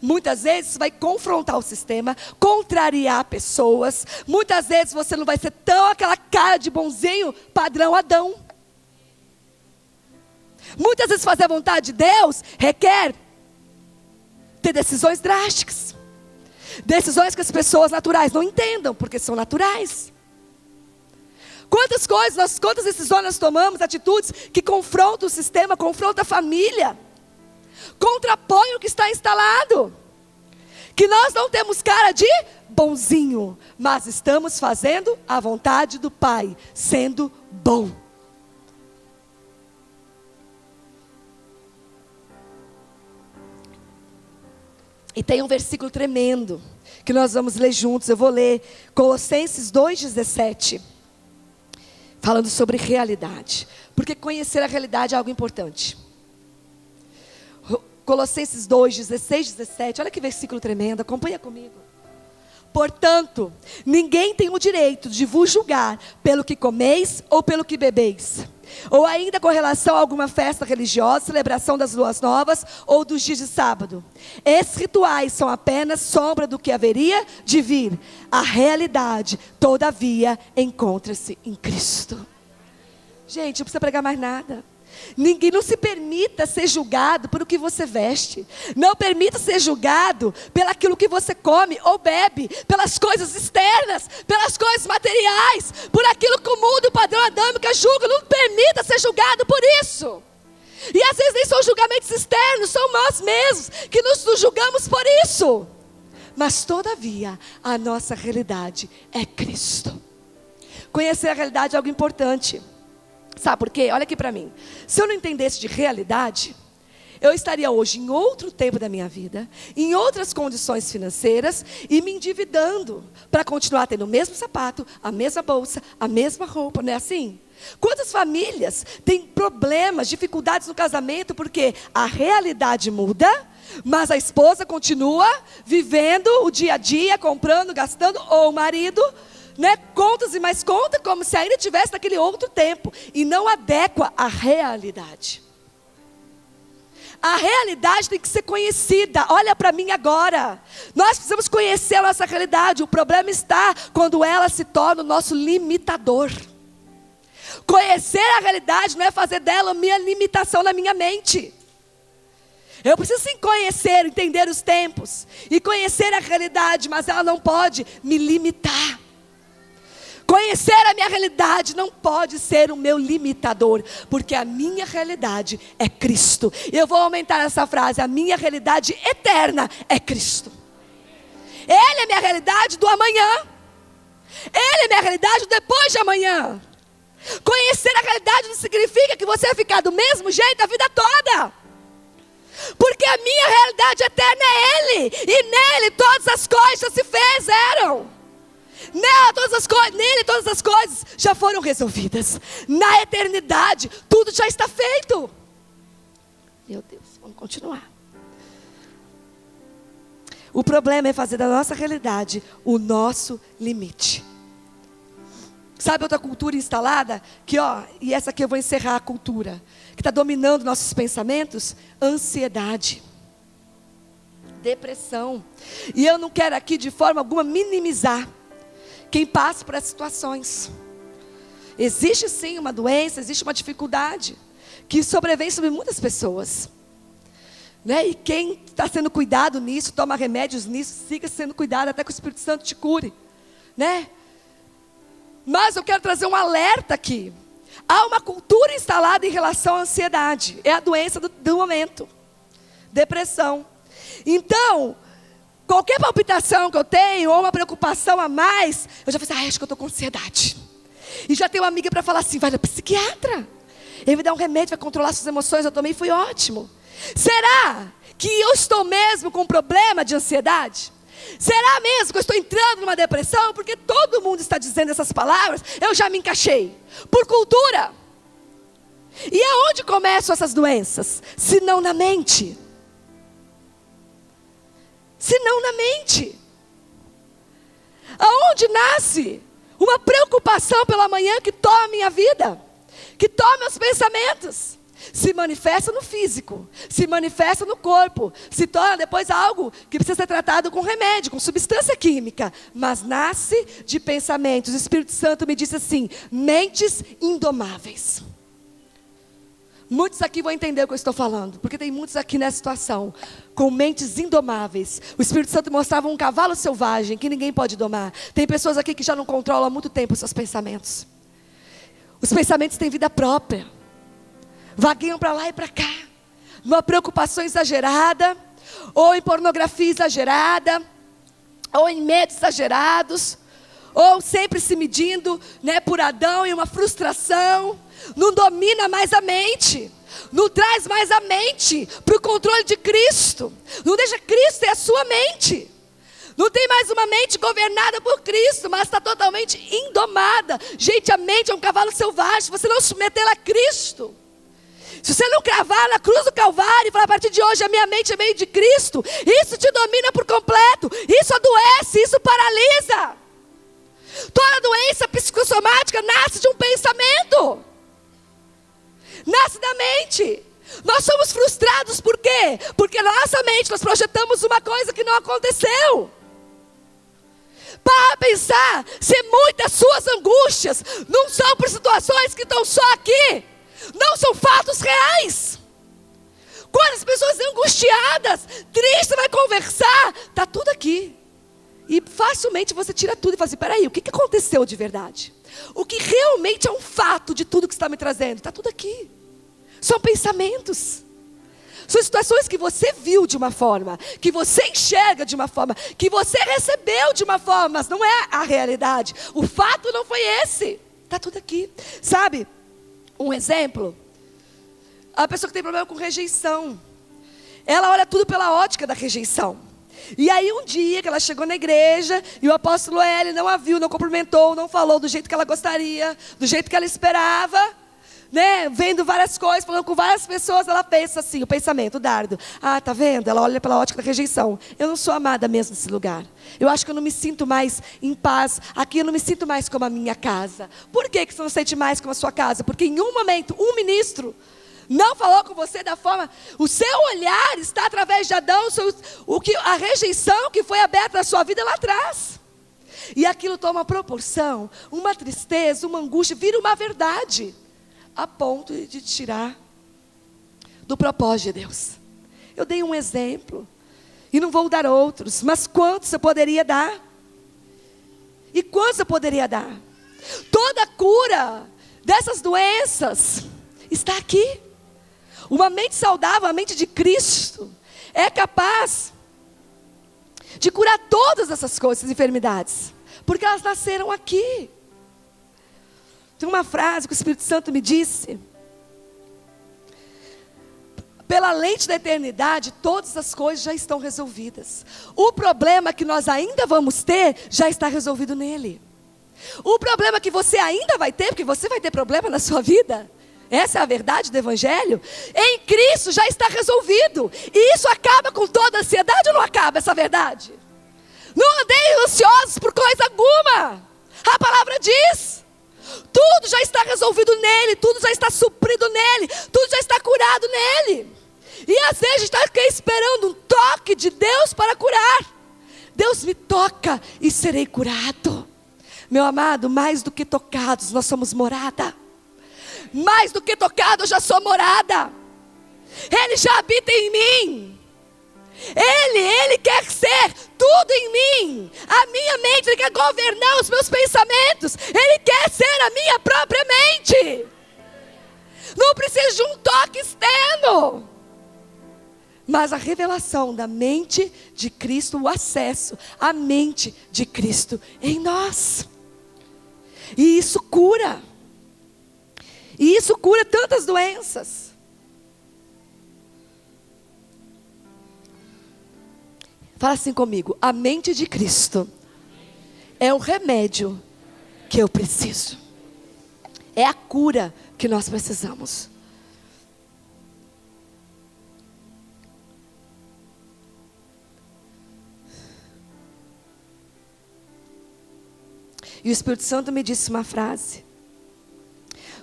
Muitas vezes vai confrontar o sistema, contrariar pessoas. Muitas vezes você não vai ser tão aquela cara de bonzinho padrão Adão. Muitas vezes fazer a vontade de Deus requer ter decisões drásticas. Decisões que as pessoas naturais não entendam, porque são naturais. Quantas decisões nós tomamos, atitudes que confrontam o sistema, confrontam a família, contrapõem o que está instalado. Que nós não temos cara de bonzinho, mas estamos fazendo a vontade do Pai, sendo bom. E tem um versículo tremendo que nós vamos ler juntos. Eu vou ler Colossenses 2,17. Falando sobre realidade. Porque conhecer a realidade é algo importante. Colossenses 2,16, 17. Olha que versículo tremendo. Acompanha comigo. Portanto, ninguém tem o direito de vos julgar pelo que comeis ou pelo que bebeis, ou ainda com relação a alguma festa religiosa, celebração das luas novas ou dos dias de sábado. Esses rituais são apenas sombra do que haveria de vir. A realidade, todavia, encontra-se em Cristo. Gente, não precisa pregar mais nada. Ninguém, não se permita ser julgado por o que você veste. Não permita ser julgado pelaquilo que você come ou bebe, pelas coisas externas, pelas coisas materiais, por aquilo que o mundo, o padrão adâmico julga. Não permita ser julgado por isso. E às vezes nem são julgamentos externos, são nós mesmos que nos julgamos por isso. Mas todavia, a nossa realidade é Cristo. Conhecer a realidade é algo importante. Sabe por quê? Olha aqui para mim. Se eu não entendesse de realidade, eu estaria hoje em outro tempo da minha vida, em outras condições financeiras e me endividando para continuar tendo o mesmo sapato, a mesma bolsa, a mesma roupa, não é assim? Quantas famílias têm problemas, dificuldades no casamento porque a realidade muda, mas a esposa continua vivendo o dia a dia, comprando, gastando, ou o marido, né, contas e mais contas, como se ainda estivesse naquele outro tempo, e não adequa à realidade. A realidade tem que ser conhecida. Olha para mim agora. Nós precisamos conhecer a nossa realidade. O problema está quando ela se torna o nosso limitador. Conhecer a realidade não é fazer dela minha limitação na minha mente. Eu preciso sim conhecer, entender os tempos e conhecer a realidade, mas ela não pode me limitar. Conhecer a minha realidade não pode ser o meu limitador, porque a minha realidade é Cristo. Eu vou aumentar essa frase: a minha realidade eterna é Cristo. Ele é a minha realidade do amanhã. Ele é a minha realidade do depois de amanhã. Conhecer a realidade não significa que você vai ficar do mesmo jeito a vida toda. Porque a minha realidade eterna é Ele. E nele todas as coisas já se fizeram. Nele todas as coisas já foram resolvidas. Na eternidade tudo já está feito. Meu Deus, vamos continuar. O problema é fazer da nossa realidade o nosso limite. Sabe outra cultura instalada? E essa aqui eu vou encerrar a cultura que está dominando nossos pensamentos: ansiedade, depressão. E eu não quero aqui de forma alguma minimizar quem passa por essas situações. Existe sim uma doença, existe uma dificuldade que sobrevém sobre muitas pessoas, né? E quem está sendo cuidado nisso, toma remédios nisso, siga sendo cuidado até que o Espírito Santo te cure, né? Mas eu quero trazer um alerta aqui. Há uma cultura instalada em relação à ansiedade. É a doença do momento. Depressão. Então, qualquer palpitação que eu tenho, ou uma preocupação a mais, eu já falei, acho que eu estou com ansiedade. E já tenho uma amiga para falar assim, vai no psiquiatra. Ele me dá um remédio, vai controlar suas emoções, eu tomei, foi ótimo. Será que eu estou mesmo com um problema de ansiedade? Será mesmo que eu estou entrando numa depressão? Porque todo mundo está dizendo essas palavras, eu já me encaixei. Por cultura. E aonde começam essas doenças? Se não na mente. Se não na mente. Aonde nasce uma preocupação pela manhã que toma a minha vida, que toma meus pensamentos? Se manifesta no físico, se manifesta no corpo, se torna depois algo que precisa ser tratado com remédio, com substância química, mas nasce de pensamentos. O Espírito Santo me disse assim, mentes indomáveis. Muitos aqui vão entender o que eu estou falando, porque tem muitos aqui nessa situação, com mentes indomáveis. O Espírito Santo mostrava um cavalo selvagem, que ninguém pode domar. Tem pessoas aqui que já não controlam há muito tempo os seus pensamentos. Os pensamentos têm vida própria. Vagueiam para lá e para cá, numa preocupação exagerada, ou em pornografia exagerada, ou em medos exagerados, ou sempre se medindo, né, por Adão, em uma frustração. Não domina mais a mente, não traz mais a mente para o controle de Cristo, não deixa Cristo ter a sua mente. Não tem mais uma mente governada por Cristo, mas está totalmente indomada. Gente, a mente é um cavalo selvagem, se você não submetê-la a Cristo, se você não cravar na cruz do Calvário e falar, a partir de hoje a minha mente é meio de Cristo, isso te domina por completo, isso adoece, isso paralisa. Toda doença psicossomática nasce de um pensamento, nasce da mente. Nós somos frustrados por quê? Porque na nossa mente nós projetamos uma coisa que não aconteceu. Para pensar, se muitas suas angústias não são por situações que estão só aqui, não são fatos reais. Quando as pessoas angustiadas, tristes, vai conversar, está tudo aqui. E facilmente você tira tudo e fala assim, peraí, o que aconteceu de verdade? O que realmente é um fato de tudo que está me trazendo? Está tudo aqui. São pensamentos. São situações que você viu de uma forma, que você enxerga de uma forma, que você recebeu de uma forma, mas não é a realidade. O fato não foi esse. Está tudo aqui. Sabe? Um exemplo, a pessoa que tem problema com rejeição, ela olha tudo pela ótica da rejeição. E aí um dia que ela chegou na igreja, e o apóstolo L não a viu, não cumprimentou, não falou do jeito que ela gostaria, do jeito que ela esperava, né? Vendo várias coisas, falando com várias pessoas, ela pensa assim, o pensamento, o dardo. Ah, tá vendo? Ela olha pela ótica da rejeição. Eu não sou amada mesmo nesse lugar. Eu acho que eu não me sinto mais em paz. Aqui eu não me sinto mais como a minha casa. Por que você não sente mais como a sua casa? Porque em um momento, um ministro não falou com você da forma... O seu olhar está através de Adão, a rejeição que foi aberta na sua vida lá atrás. E aquilo toma proporção, uma tristeza, uma angústia, vira uma verdade, a ponto de tirar do propósito de Deus. Eu dei um exemplo, e não vou dar outros, mas quantos eu poderia dar? E quantos eu poderia dar? Toda a cura dessas doenças está aqui. Uma mente saudável, a mente de Cristo, é capaz de curar todas essas coisas, essas enfermidades, porque elas nasceram aqui. Tem uma frase que o Espírito Santo me disse: pela lente da eternidade, todas as coisas já estão resolvidas. O problema que nós ainda vamos ter, já está resolvido nele. O problema que você ainda vai ter, porque você vai ter problema na sua vida, essa é a verdade do Evangelho, em Cristo já está resolvido. E isso acaba com toda a ansiedade ou não acaba essa verdade? Não andei ansiosos por coisa alguma. A palavra diz, tudo já está resolvido nele, tudo já está suprido nele, tudo já está curado nele. E às vezes a gente está aqui esperando um toque de Deus para curar. Deus me toca e serei curado. Meu amado, mais do que tocados, nós somos morada. Mais do que tocado, eu já sou morada. Ele já habita em mim. Ele quer ser tudo em mim. A minha mente, Ele quer governar os meus pensamentos. Ele quer ser a minha própria mente. Não precisa de um toque externo. Mas a revelação da mente de Cristo, o acesso à mente de Cristo em nós. E isso cura. E isso cura tantas doenças. Fala assim comigo: a mente de Cristo é o remédio que eu preciso. É a cura que nós precisamos. E o Espírito Santo me disse uma frase.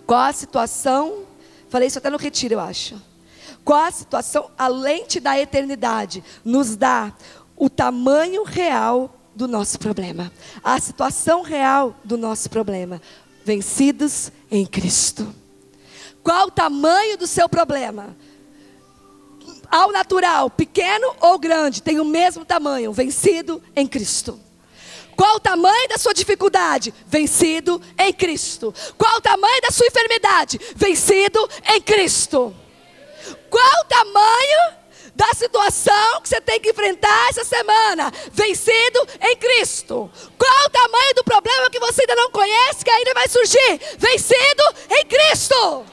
Qual a situação? Falei isso até no retiro, eu acho. Qual a situação? A lente da eternidade nos dá o tamanho real do nosso problema. A situação real do nosso problema. Vencidos em Cristo. Qual o tamanho do seu problema? Ao natural, pequeno ou grande, tem o mesmo tamanho. Vencido em Cristo. Qual o tamanho da sua dificuldade? Vencido em Cristo. Qual o tamanho da sua enfermidade? Vencido em Cristo. Qual o tamanho da situação que você tem que enfrentar essa semana? Vencido em Cristo. Qual o tamanho do problema que você ainda não conhece, que ainda vai surgir? Vencido em Cristo.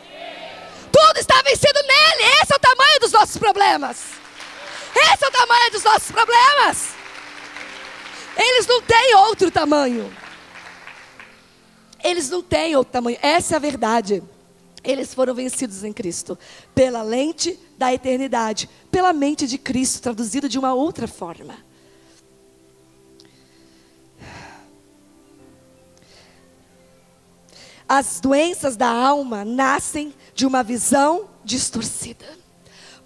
Tudo está vencido nele. Esse é o tamanho dos nossos problemas. Esse é o tamanho dos nossos problemas. Eles não têm outro tamanho. Eles não têm outro tamanho. Essa é a verdade. Eles foram vencidos em Cristo. Pela lente da eternidade. Pela mente de Cristo, traduzido de uma outra forma. As doenças da alma nascem de uma visão distorcida.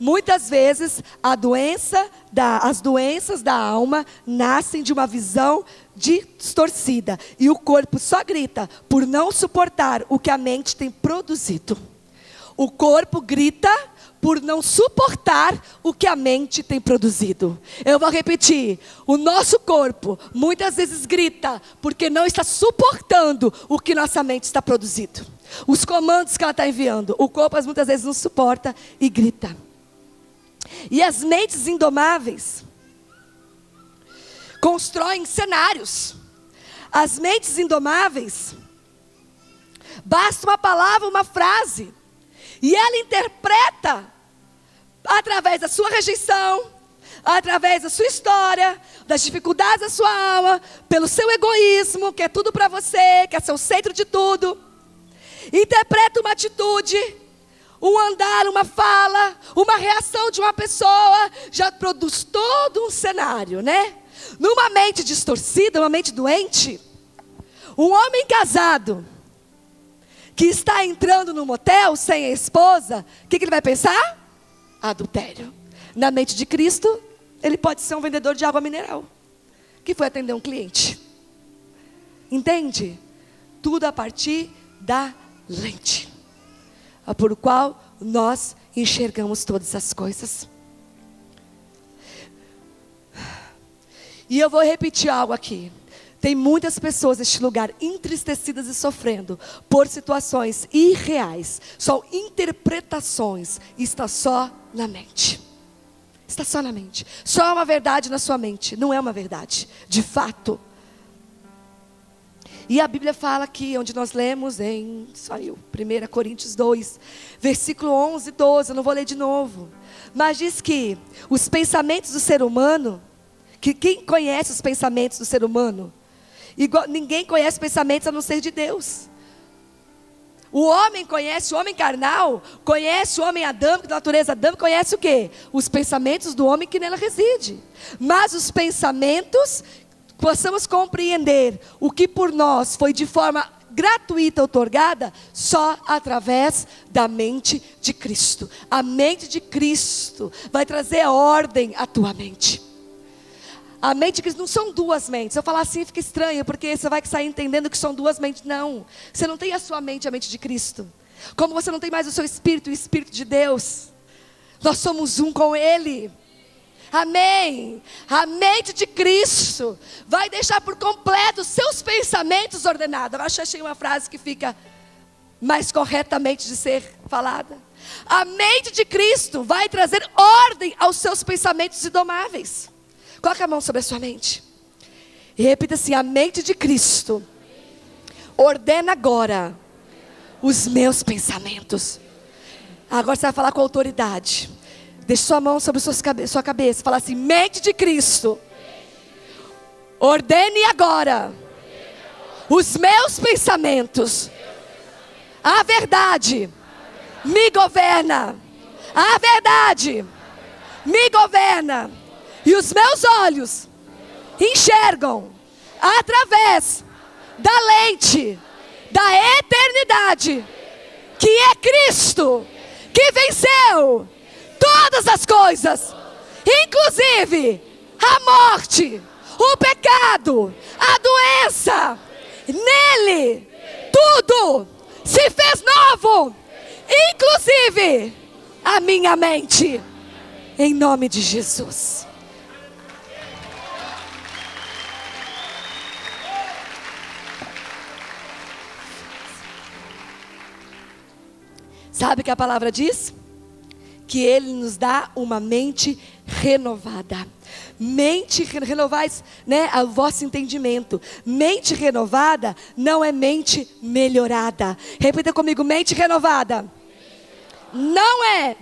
Muitas vezes as doenças da alma nascem de uma visão distorcida. E o corpo só grita por não suportar o que a mente tem produzido. O corpo grita por não suportar o que a mente tem produzido. Eu vou repetir. O nosso corpo muitas vezes grita porque não está suportando o que nossa mente está produzindo. Os comandos que ela está enviando. O corpo muitas vezes não suporta e grita. E as mentes indomáveis constroem cenários. As mentes indomáveis, basta uma palavra, uma frase, e ela interpreta através da sua rejeição, através da sua história, das dificuldades da sua alma, pelo seu egoísmo, que é tudo para você, que é seu centro de tudo. Interpreta uma atitude, um andar, uma fala, uma reação de uma pessoa, já produz todo um cenário, né? Numa mente distorcida, uma mente doente, um homem casado, que está entrando no motel sem a esposa, o que ele vai pensar? Adultério. Na mente de Cristo, ele pode ser um vendedor de água mineral, que foi atender um cliente. Entende? Tudo a partir da lente, por qual nós enxergamos todas as coisas. E eu vou repetir algo aqui. Tem muitas pessoas neste lugar entristecidas e sofrendo por situações irreais. São interpretações. Está só na mente. Está só na mente. Só é uma verdade na sua mente. Não é uma verdade, de fato. E a Bíblia fala aqui, onde nós lemos em 1 Coríntios 2, versículo 11 e 12, eu não vou ler de novo. Mas diz que os pensamentos do ser humano, que quem conhece os pensamentos do ser humano? Ninguém conhece os pensamentos a não ser de Deus. O homem conhece, o homem carnal, conhece o homem adâmico, da natureza adâmica, conhece o quê? Os pensamentos do homem que nela reside. Mas os pensamentos, possamos compreender o que por nós foi de forma gratuita outorgada, só através da mente de Cristo. A mente de Cristo vai trazer ordem à tua mente. A mente de Cristo não são duas mentes. Se eu falar assim fica estranho, porque você vai sair entendendo que são duas mentes. Não, você não tem a sua mente, a mente de Cristo. Como você não tem mais o seu espírito, o espírito de Deus. Nós somos um com Ele. Amém. A mente de Cristo vai deixar por completo os seus pensamentos ordenados. Eu achei uma frase que fica mais corretamente de ser falada. A mente de Cristo vai trazer ordem aos seus pensamentos indomáveis. Coloque a mão sobre a sua mente e repita assim: a mente de Cristo ordena agora os meus pensamentos. Agora você vai falar com autoridade. Deixe sua mão sobre sua cabeça. Fala assim: mente de Cristo, ordene agora os meus pensamentos. A verdade me governa. A verdade me governa. E os meus olhos enxergam através da lente da eternidade, que é Cristo, que venceu todas as coisas, inclusive a morte, o pecado, a doença. Nele tudo se fez novo, inclusive a minha mente, em nome de Jesus. Sabe o que a palavra diz? Que Ele nos dá uma mente renovada. Mente renovais, né, o vosso entendimento. Mente renovada não é mente melhorada. Repita comigo: mente renovada não é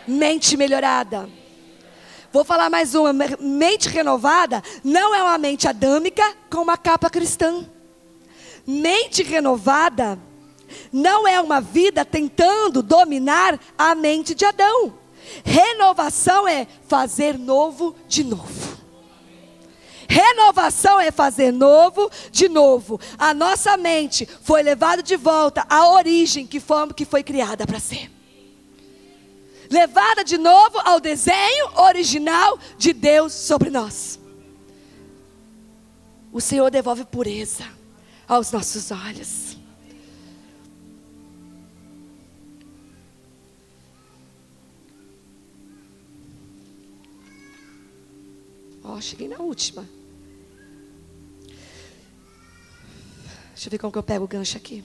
mente melhorada. Vou falar mais uma: mente renovada não é uma mente adâmica com uma capa cristã. Mente renovada não é uma vida tentando dominar a mente de Adão. Renovação é fazer novo de novo. Renovação é fazer novo de novo. A nossa mente foi levada de volta à origem que foi criada para ser. Levada de novo ao desenho original de Deus sobre nós. O Senhor devolve pureza aos nossos olhos. Cheguei na última. Deixa eu ver como que eu pego o gancho aqui.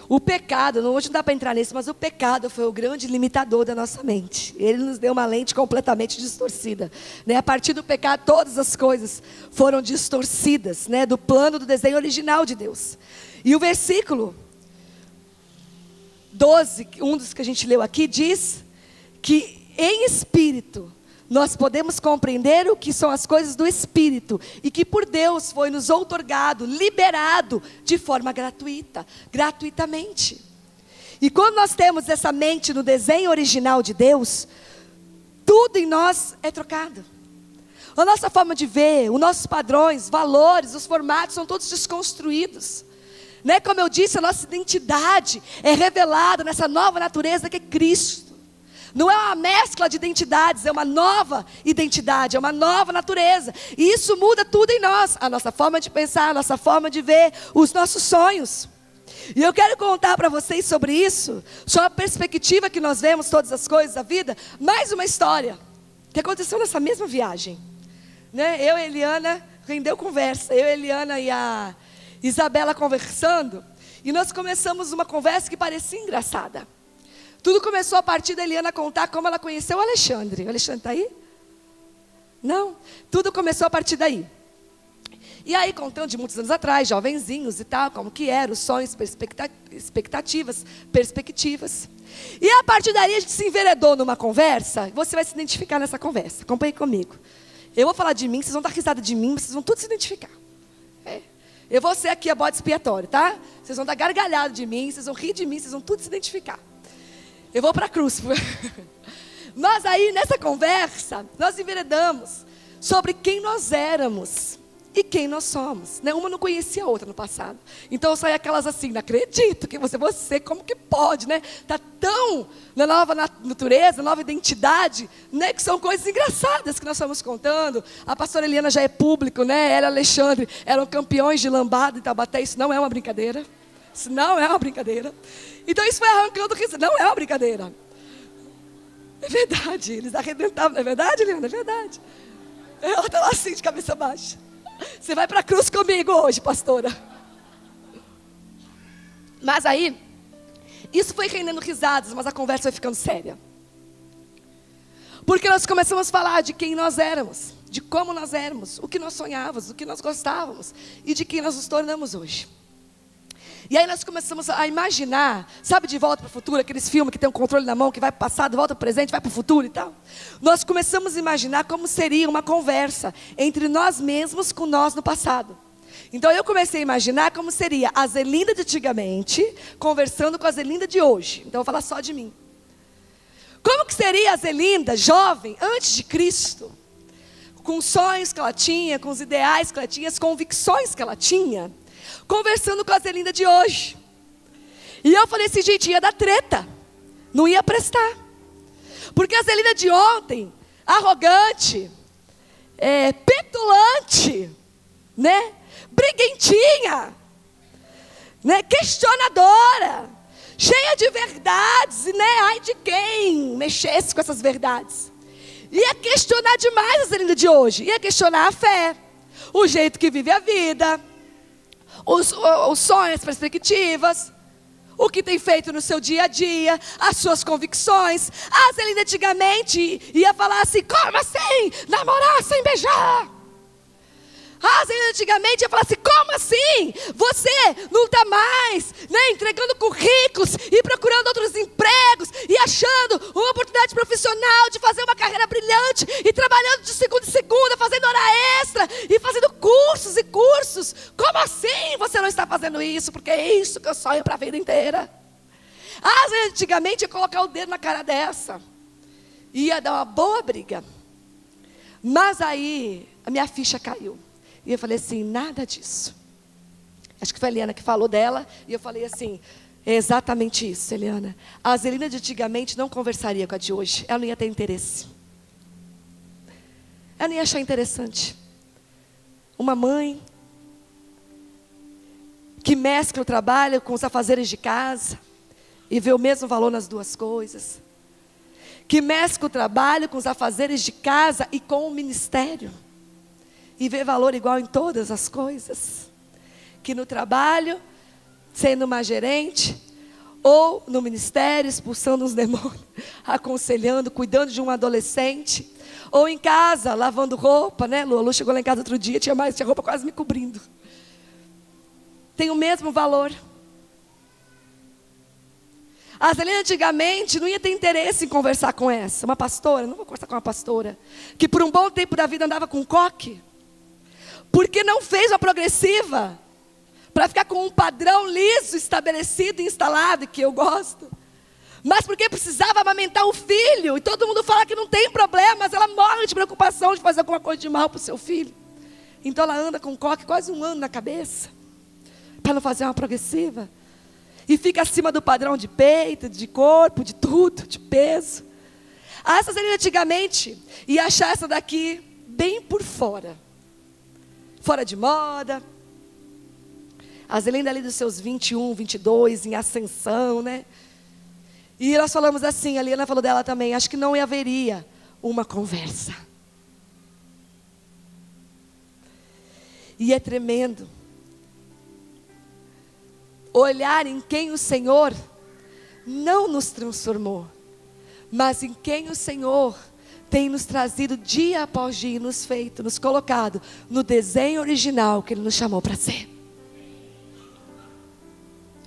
O pecado, hoje não dá para entrar nisso, mas o pecado foi o grande limitador da nossa mente. Ele nos deu uma lente completamente distorcida, né? A partir do pecado, todas as coisas foram distorcidas, né? Do plano do desenho original de Deus. E o versículo 12, um dos que a gente leu aqui, diz que em espírito nós podemos compreender o que são as coisas do espírito, e que por Deus foi nos outorgado, liberado de forma gratuita, gratuitamente. E quando nós temos essa mente no desenho original de Deus, tudo em nós é trocado. A nossa forma de ver, os nossos padrões, valores, os formatos são todos desconstruídos. Né? Como eu disse, a nossa identidade é revelada nessa nova natureza que é Cristo. Não é uma mescla de identidades, é uma nova identidade, é uma nova natureza. E isso muda tudo em nós. A nossa forma de pensar, a nossa forma de ver, os nossos sonhos. E eu quero contar para vocês sobre isso, sobre a perspectiva que nós vemos todas as coisas da vida. Mais uma história que aconteceu nessa mesma viagem. Né? Eu e a Eliana, rendeu conversa. Eu, a Eliana e a Isabela conversando. E nós começamos uma conversa que parecia engraçada. Tudo começou a partir da Eliana contar como ela conheceu o Alexandre. O Alexandre está aí? Não? Tudo começou a partir daí. E aí, contando de muitos anos atrás, jovenzinhos e tal, como que eram os sonhos, expectativas, perspectivas. E a partir daí a gente se enveredou numa conversa. Você vai se identificar nessa conversa. Acompanhe comigo. Eu vou falar de mim, vocês vão dar risada de mim, vocês vão todos se identificar. Eu vou ser aqui a bode expiatório, tá? Vocês vão dar gargalhada de mim, vocês vão rir de mim, vocês vão todos se identificar. Eu vou para a cruz. Mas aí, nessa conversa, nós enveredamos sobre quem nós éramos e quem nós somos, né? Uma não conhecia a outra no passado. Então saía aquelas assim, não acredito que você como que pode, né? Tá tão na nova natureza, nova identidade, né? Que são coisas engraçadas que nós estamos contando. A pastora Eliana já é público, né? Ela e Alexandre eram campeões de lambada em Taubaté. Isso não é uma brincadeira. Isso não é uma brincadeira. Então isso foi arrancando riso. Não é uma brincadeira. É verdade. Eles arrebentavam. Não é verdade, Eliana? É verdade. Ela está lá assim, de cabeça baixa. Você vai para a cruz comigo hoje, pastora. Mas aí, isso foi rendendo risadas, mas a conversa foi ficando séria. Porque nós começamos a falar de quem nós éramos, de como nós éramos, o que nós sonhávamos, o que nós gostávamos e de quem nós nos tornamos hoje. E aí nós começamos a imaginar, sabe, De Volta para o Futuro, aqueles filmes que tem um controle na mão, que vai para o passado, volta para o presente, vai para o futuro e tal. Nós começamos a imaginar como seria uma conversa entre nós mesmos com nós no passado. Então eu comecei a imaginar como seria a Zelinda de antigamente conversando com a Zelinda de hoje. Então eu vou falar só de mim. Como que seria a Zelinda, jovem, antes de Cristo? Com os sonhos que ela tinha, com os ideais que ela tinha, as convicções que ela tinha, conversando com a Zelinda de hoje. E eu falei assim, gente, ia dar treta. Não ia prestar. Porque a Zelinda de ontem, arrogante, petulante, né? Briguentinha, né? Questionadora, cheia de verdades, né? Ai de quem mexesse com essas verdades. Ia questionar demais a Zelinda de hoje. Ia questionar a fé, o jeito que vive a vida, os sonhos, as perspectivas, o que tem feito no seu dia a dia, as suas convicções. A Zelinda antigamente ia falar assim, como assim? Namorar sem beijar. A Zelinda antigamente ia falar assim, como assim? Você não está mais, né, entregando currículos e procurando outros empregos e achando uma oportunidade profissional de fazer uma carreira brilhante e trabalhando de segunda em segunda, fazendo hora extra e fazendo cursos e cursos. Como assim você não está fazendo isso? Porque é isso que eu sonho para a vida inteira. A Zelinda antigamente ia colocar o dedo na cara dessa. Ia dar uma boa briga. Mas aí a minha ficha caiu. E eu falei assim, nada disso. Acho que foi a Eliana que falou dela. E eu falei assim, é exatamente isso, Eliana. A Zelinda de antigamente não conversaria com a de hoje. Ela não ia ter interesse. Ela não ia achar interessante. Uma mãe que mescla o trabalho com os afazeres de casa e vê o mesmo valor nas duas coisas. Que mescla o trabalho com os afazeres de casa e com o ministério. E vê valor igual em todas as coisas. Que no trabalho, sendo uma gerente, ou no ministério, expulsando os demônios, aconselhando, cuidando de um adolescente, ou em casa, lavando roupa, né? Lu chegou lá em casa outro dia, tinha roupa quase me cobrindo. Tem o mesmo valor. A Zelinda antigamente não ia ter interesse em conversar com essa. Uma pastora, não vou conversar com uma pastora, que por um bom tempo da vida andava com coque. Porque não fez uma progressiva para ficar com um padrão liso, estabelecido e instalado, que eu gosto. Mas porque precisava amamentar o filho. E todo mundo fala que não tem problema, mas ela morre de preocupação de fazer alguma coisa de mal para o seu filho. Então ela anda com coque quase um ano na cabeça, para não fazer uma progressiva. E fica acima do padrão de peito, de corpo, de tudo, de peso. Essa Zelinda antigamente ia achar essa daqui bem por fora. Fora de moda. A Zelinda ali dos seus 21, 22, em ascensão, né? E nós falamos assim, a Eliana falou dela também, acho que não haveria uma conversa. E é tremendo. Olhar em quem o Senhor não nos transformou, mas em quem o Senhor tem nos trazido dia após dia, nos colocado no desenho original que Ele nos chamou para ser.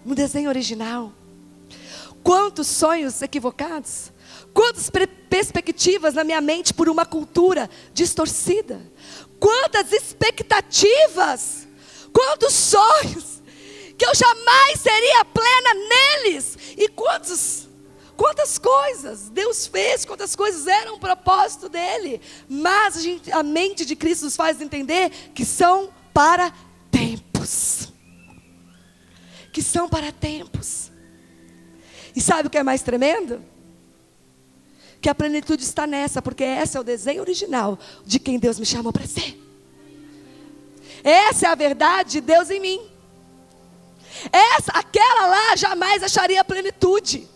No desenho original. Quantos sonhos equivocados, quantas perspectivas na minha mente por uma cultura distorcida, quantas expectativas, quantos sonhos que eu jamais seria plena neles, e quantas coisas Deus fez, quantas coisas eram um propósito dele, mas a mente de Cristo nos faz entender que são para tempos. Que são para tempos. E sabe o que é mais tremendo? Que a plenitude está nessa, porque esse é o desenho original de quem Deus me chamou para ser. Essa é a verdade de Deus em mim. Aquela lá jamais acharia a plenitude.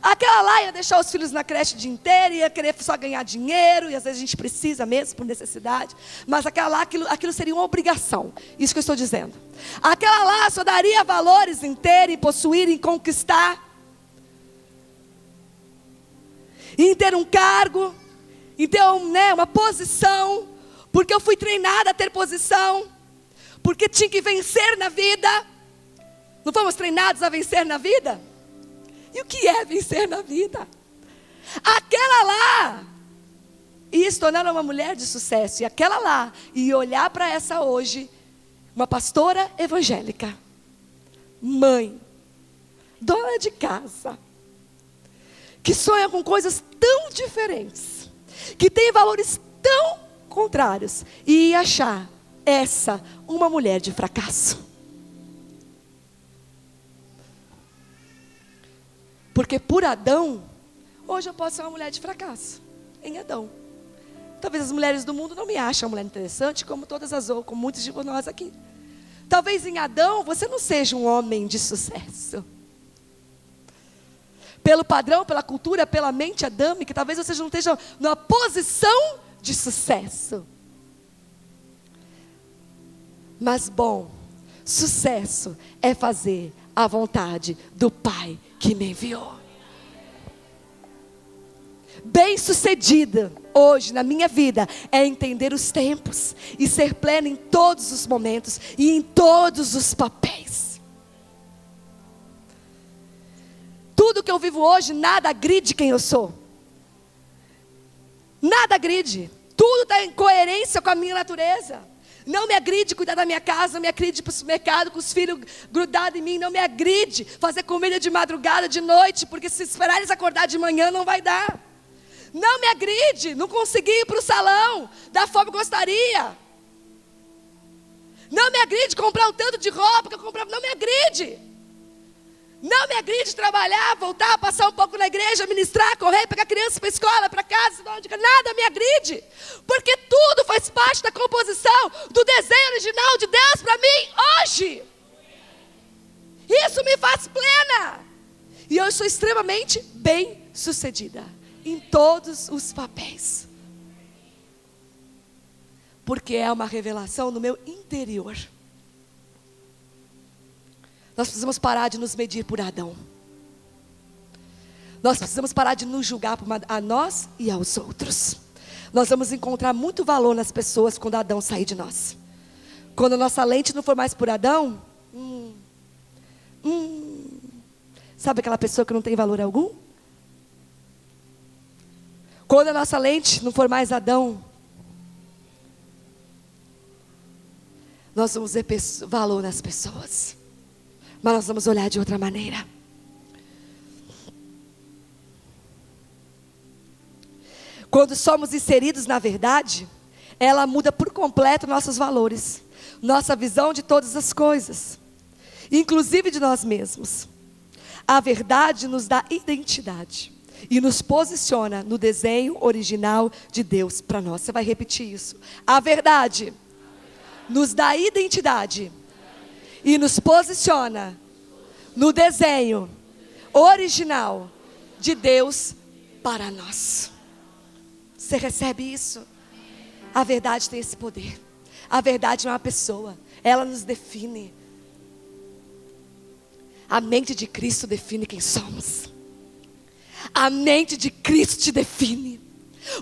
Aquela lá ia deixar os filhos na creche o dia inteiro, ia querer só ganhar dinheiro, e às vezes a gente precisa mesmo, por necessidade. Mas aquela lá, aquilo seria uma obrigação. Isso que eu estou dizendo. Aquela lá só daria valores em ter, em possuir, em conquistar, em ter um cargo, em ter uma posição, porque eu fui treinada a ter posição, porque tinha que vencer na vida. Não fomos treinados a vencer na vida? E o que é vencer na vida? Aquela lá ia se tornar uma mulher de sucesso, e aquela lá ia olhar para essa hoje, uma pastora evangélica, mãe, dona de casa, que sonha com coisas tão diferentes, que tem valores tão contrários, e ia achar essa uma mulher de fracasso. Porque por Adão, hoje eu posso ser uma mulher de fracasso, em Adão. Talvez as mulheres do mundo não me achem uma mulher interessante, como todas as outras, como muitos de nós aqui. Talvez em Adão você não seja um homem de sucesso. Pelo padrão, pela cultura, pela mente adâmica, talvez você não esteja numa posição de sucesso. Mas bom, sucesso é fazer a vontade do Pai que me enviou. Bem-sucedida hoje na minha vida é entender os tempos e ser plena em todos os momentos e em todos os papéis. Tudo que eu vivo hoje, nada agride quem eu sou. Nada agride. Tudo está em coerência com a minha natureza. Não me agride cuidar da minha casa, não me agride ir para o supermercado com os filhos grudados em mim, não me agride fazer comida de madrugada, de noite, porque se esperar eles acordar de manhã não vai dar. Não me agride não conseguir ir para o salão da forma que eu gostaria. Não me agride comprar o tanto de roupa que eu comprava, não me agride. Não me agride trabalhar, voltar, passar um pouco na igreja, ministrar, correr, pegar criança para a escola, para casa, nada me agride. Porque tudo faz parte da composição do desenho original de Deus para mim hoje. Isso me faz plena. E eu sou extremamente bem-sucedida em todos os papéis. Porque é uma revelação no meu interior. Nós precisamos parar de nos medir por Adão. Nós precisamos parar de nos julgar a nós e aos outros. Nós vamos encontrar muito valor nas pessoas quando Adão sair de nós. Quando a nossa lente não for mais por Adão, sabe aquela pessoa que não tem valor algum? Quando a nossa lente não for mais Adão, nós vamos ver valor nas pessoas. Mas nós vamos olhar de outra maneira. Quando somos inseridos na verdade, ela muda por completo nossos valores, nossa visão de todas as coisas, inclusive de nós mesmos. A verdade nos dá identidade e nos posiciona no desenho original de Deus para nós. Você vai repetir isso. A verdade nos dá identidade e nos posiciona no desenho original de Deus para nós. Você recebe isso? A verdade tem esse poder. A verdade é uma pessoa. Ela nos define. A mente de Cristo define quem somos. A mente de Cristo te define.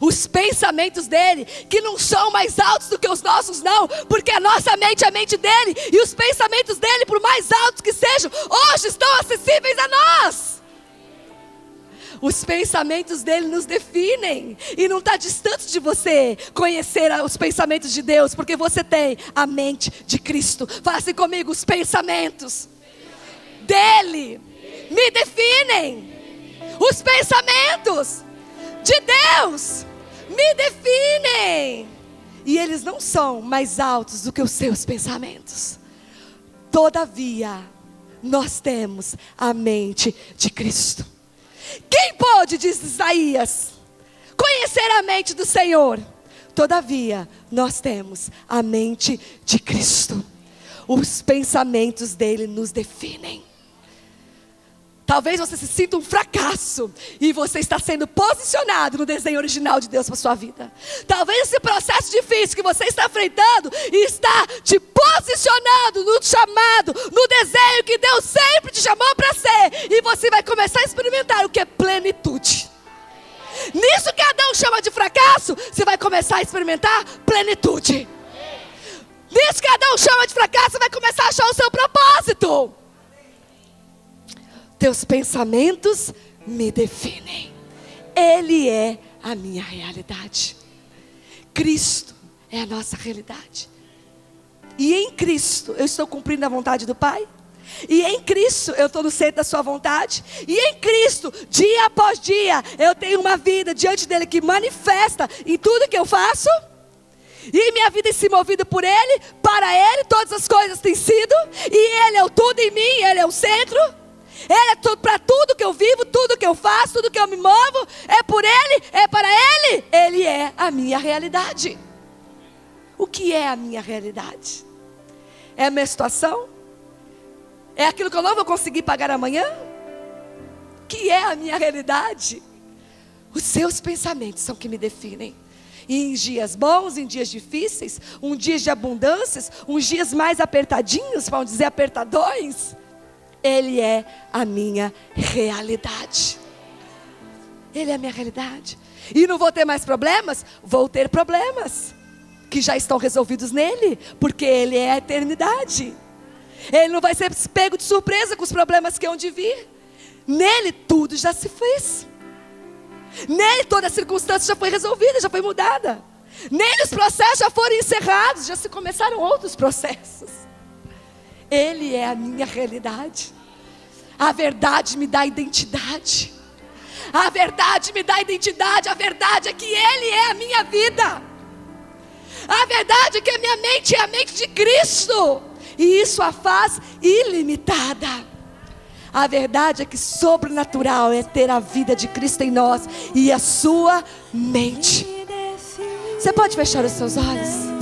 Os pensamentos dele, que não são mais altos do que os nossos, não, porque a nossa mente é a mente dele, e os pensamentos dele, por mais altos que sejam, hoje estão acessíveis a nós. Os pensamentos dele nos definem, e não está distante de você conhecer os pensamentos de Deus, porque você tem a mente de Cristo. Fala assim comigo: os pensamentos dele me definem. Os pensamentos de Deus me definem. e eles não são mais altos do que os seus pensamentos. Todavia, nós temos a mente de Cristo. Quem pode, diz Isaías, conhecer a mente do Senhor? Todavia, nós temos a mente de Cristo. Os pensamentos dele nos definem. Talvez você se sinta um fracasso e você está sendo posicionado no desenho original de Deus para a sua vida. Talvez esse processo difícil que você está enfrentando está te posicionando no chamado, no desenho que Deus sempre te chamou para ser. E você vai começar a experimentar o que é plenitude. Nisso que Adão chama de fracasso, você vai começar a experimentar plenitude. Nisso que Adão chama de fracasso, você vai começar a achar o seu propósito. Teus pensamentos me definem. Ele é a minha realidade. Cristo é a nossa realidade. E em Cristo eu estou cumprindo a vontade do Pai. E em Cristo eu estou no centro da sua vontade. E em Cristo, dia após dia, eu tenho uma vida diante dele que manifesta em tudo que eu faço. E minha vida é se movida por Ele, para Ele todas as coisas têm sido. E Ele é o tudo em mim, Ele é o centro. Ele é tudo, para tudo que eu vivo, tudo que eu faço, tudo que eu me movo, é por Ele, é para Ele. Ele é a minha realidade. O que é a minha realidade? É a minha situação? É aquilo que eu não vou conseguir pagar amanhã? O que é a minha realidade? Os seus pensamentos são que me definem. E em dias bons, em dias difíceis, um dia de abundâncias, uns dias mais apertadinhos, vamos dizer apertadões, Ele é a minha realidade. Ele é a minha realidade. E não vou ter mais problemas? Vou ter problemas que já estão resolvidos nele, porque Ele é a eternidade. Ele não vai ser pego de surpresa com os problemas que hão de vir. Nele tudo já se fez. Nele toda a circunstância já foi resolvida, já foi mudada. Nele os processos já foram encerrados, já se começaram outros processos. Ele é a minha realidade. A verdade me dá identidade. A verdade me dá identidade. A verdade é que Ele é a minha vida. A verdade é que a minha mente é a mente de Cristo. E isso a faz ilimitada. A verdade é que sobrenatural é ter a vida de Cristo em nós e a sua mente. Você pode fechar os seus olhos?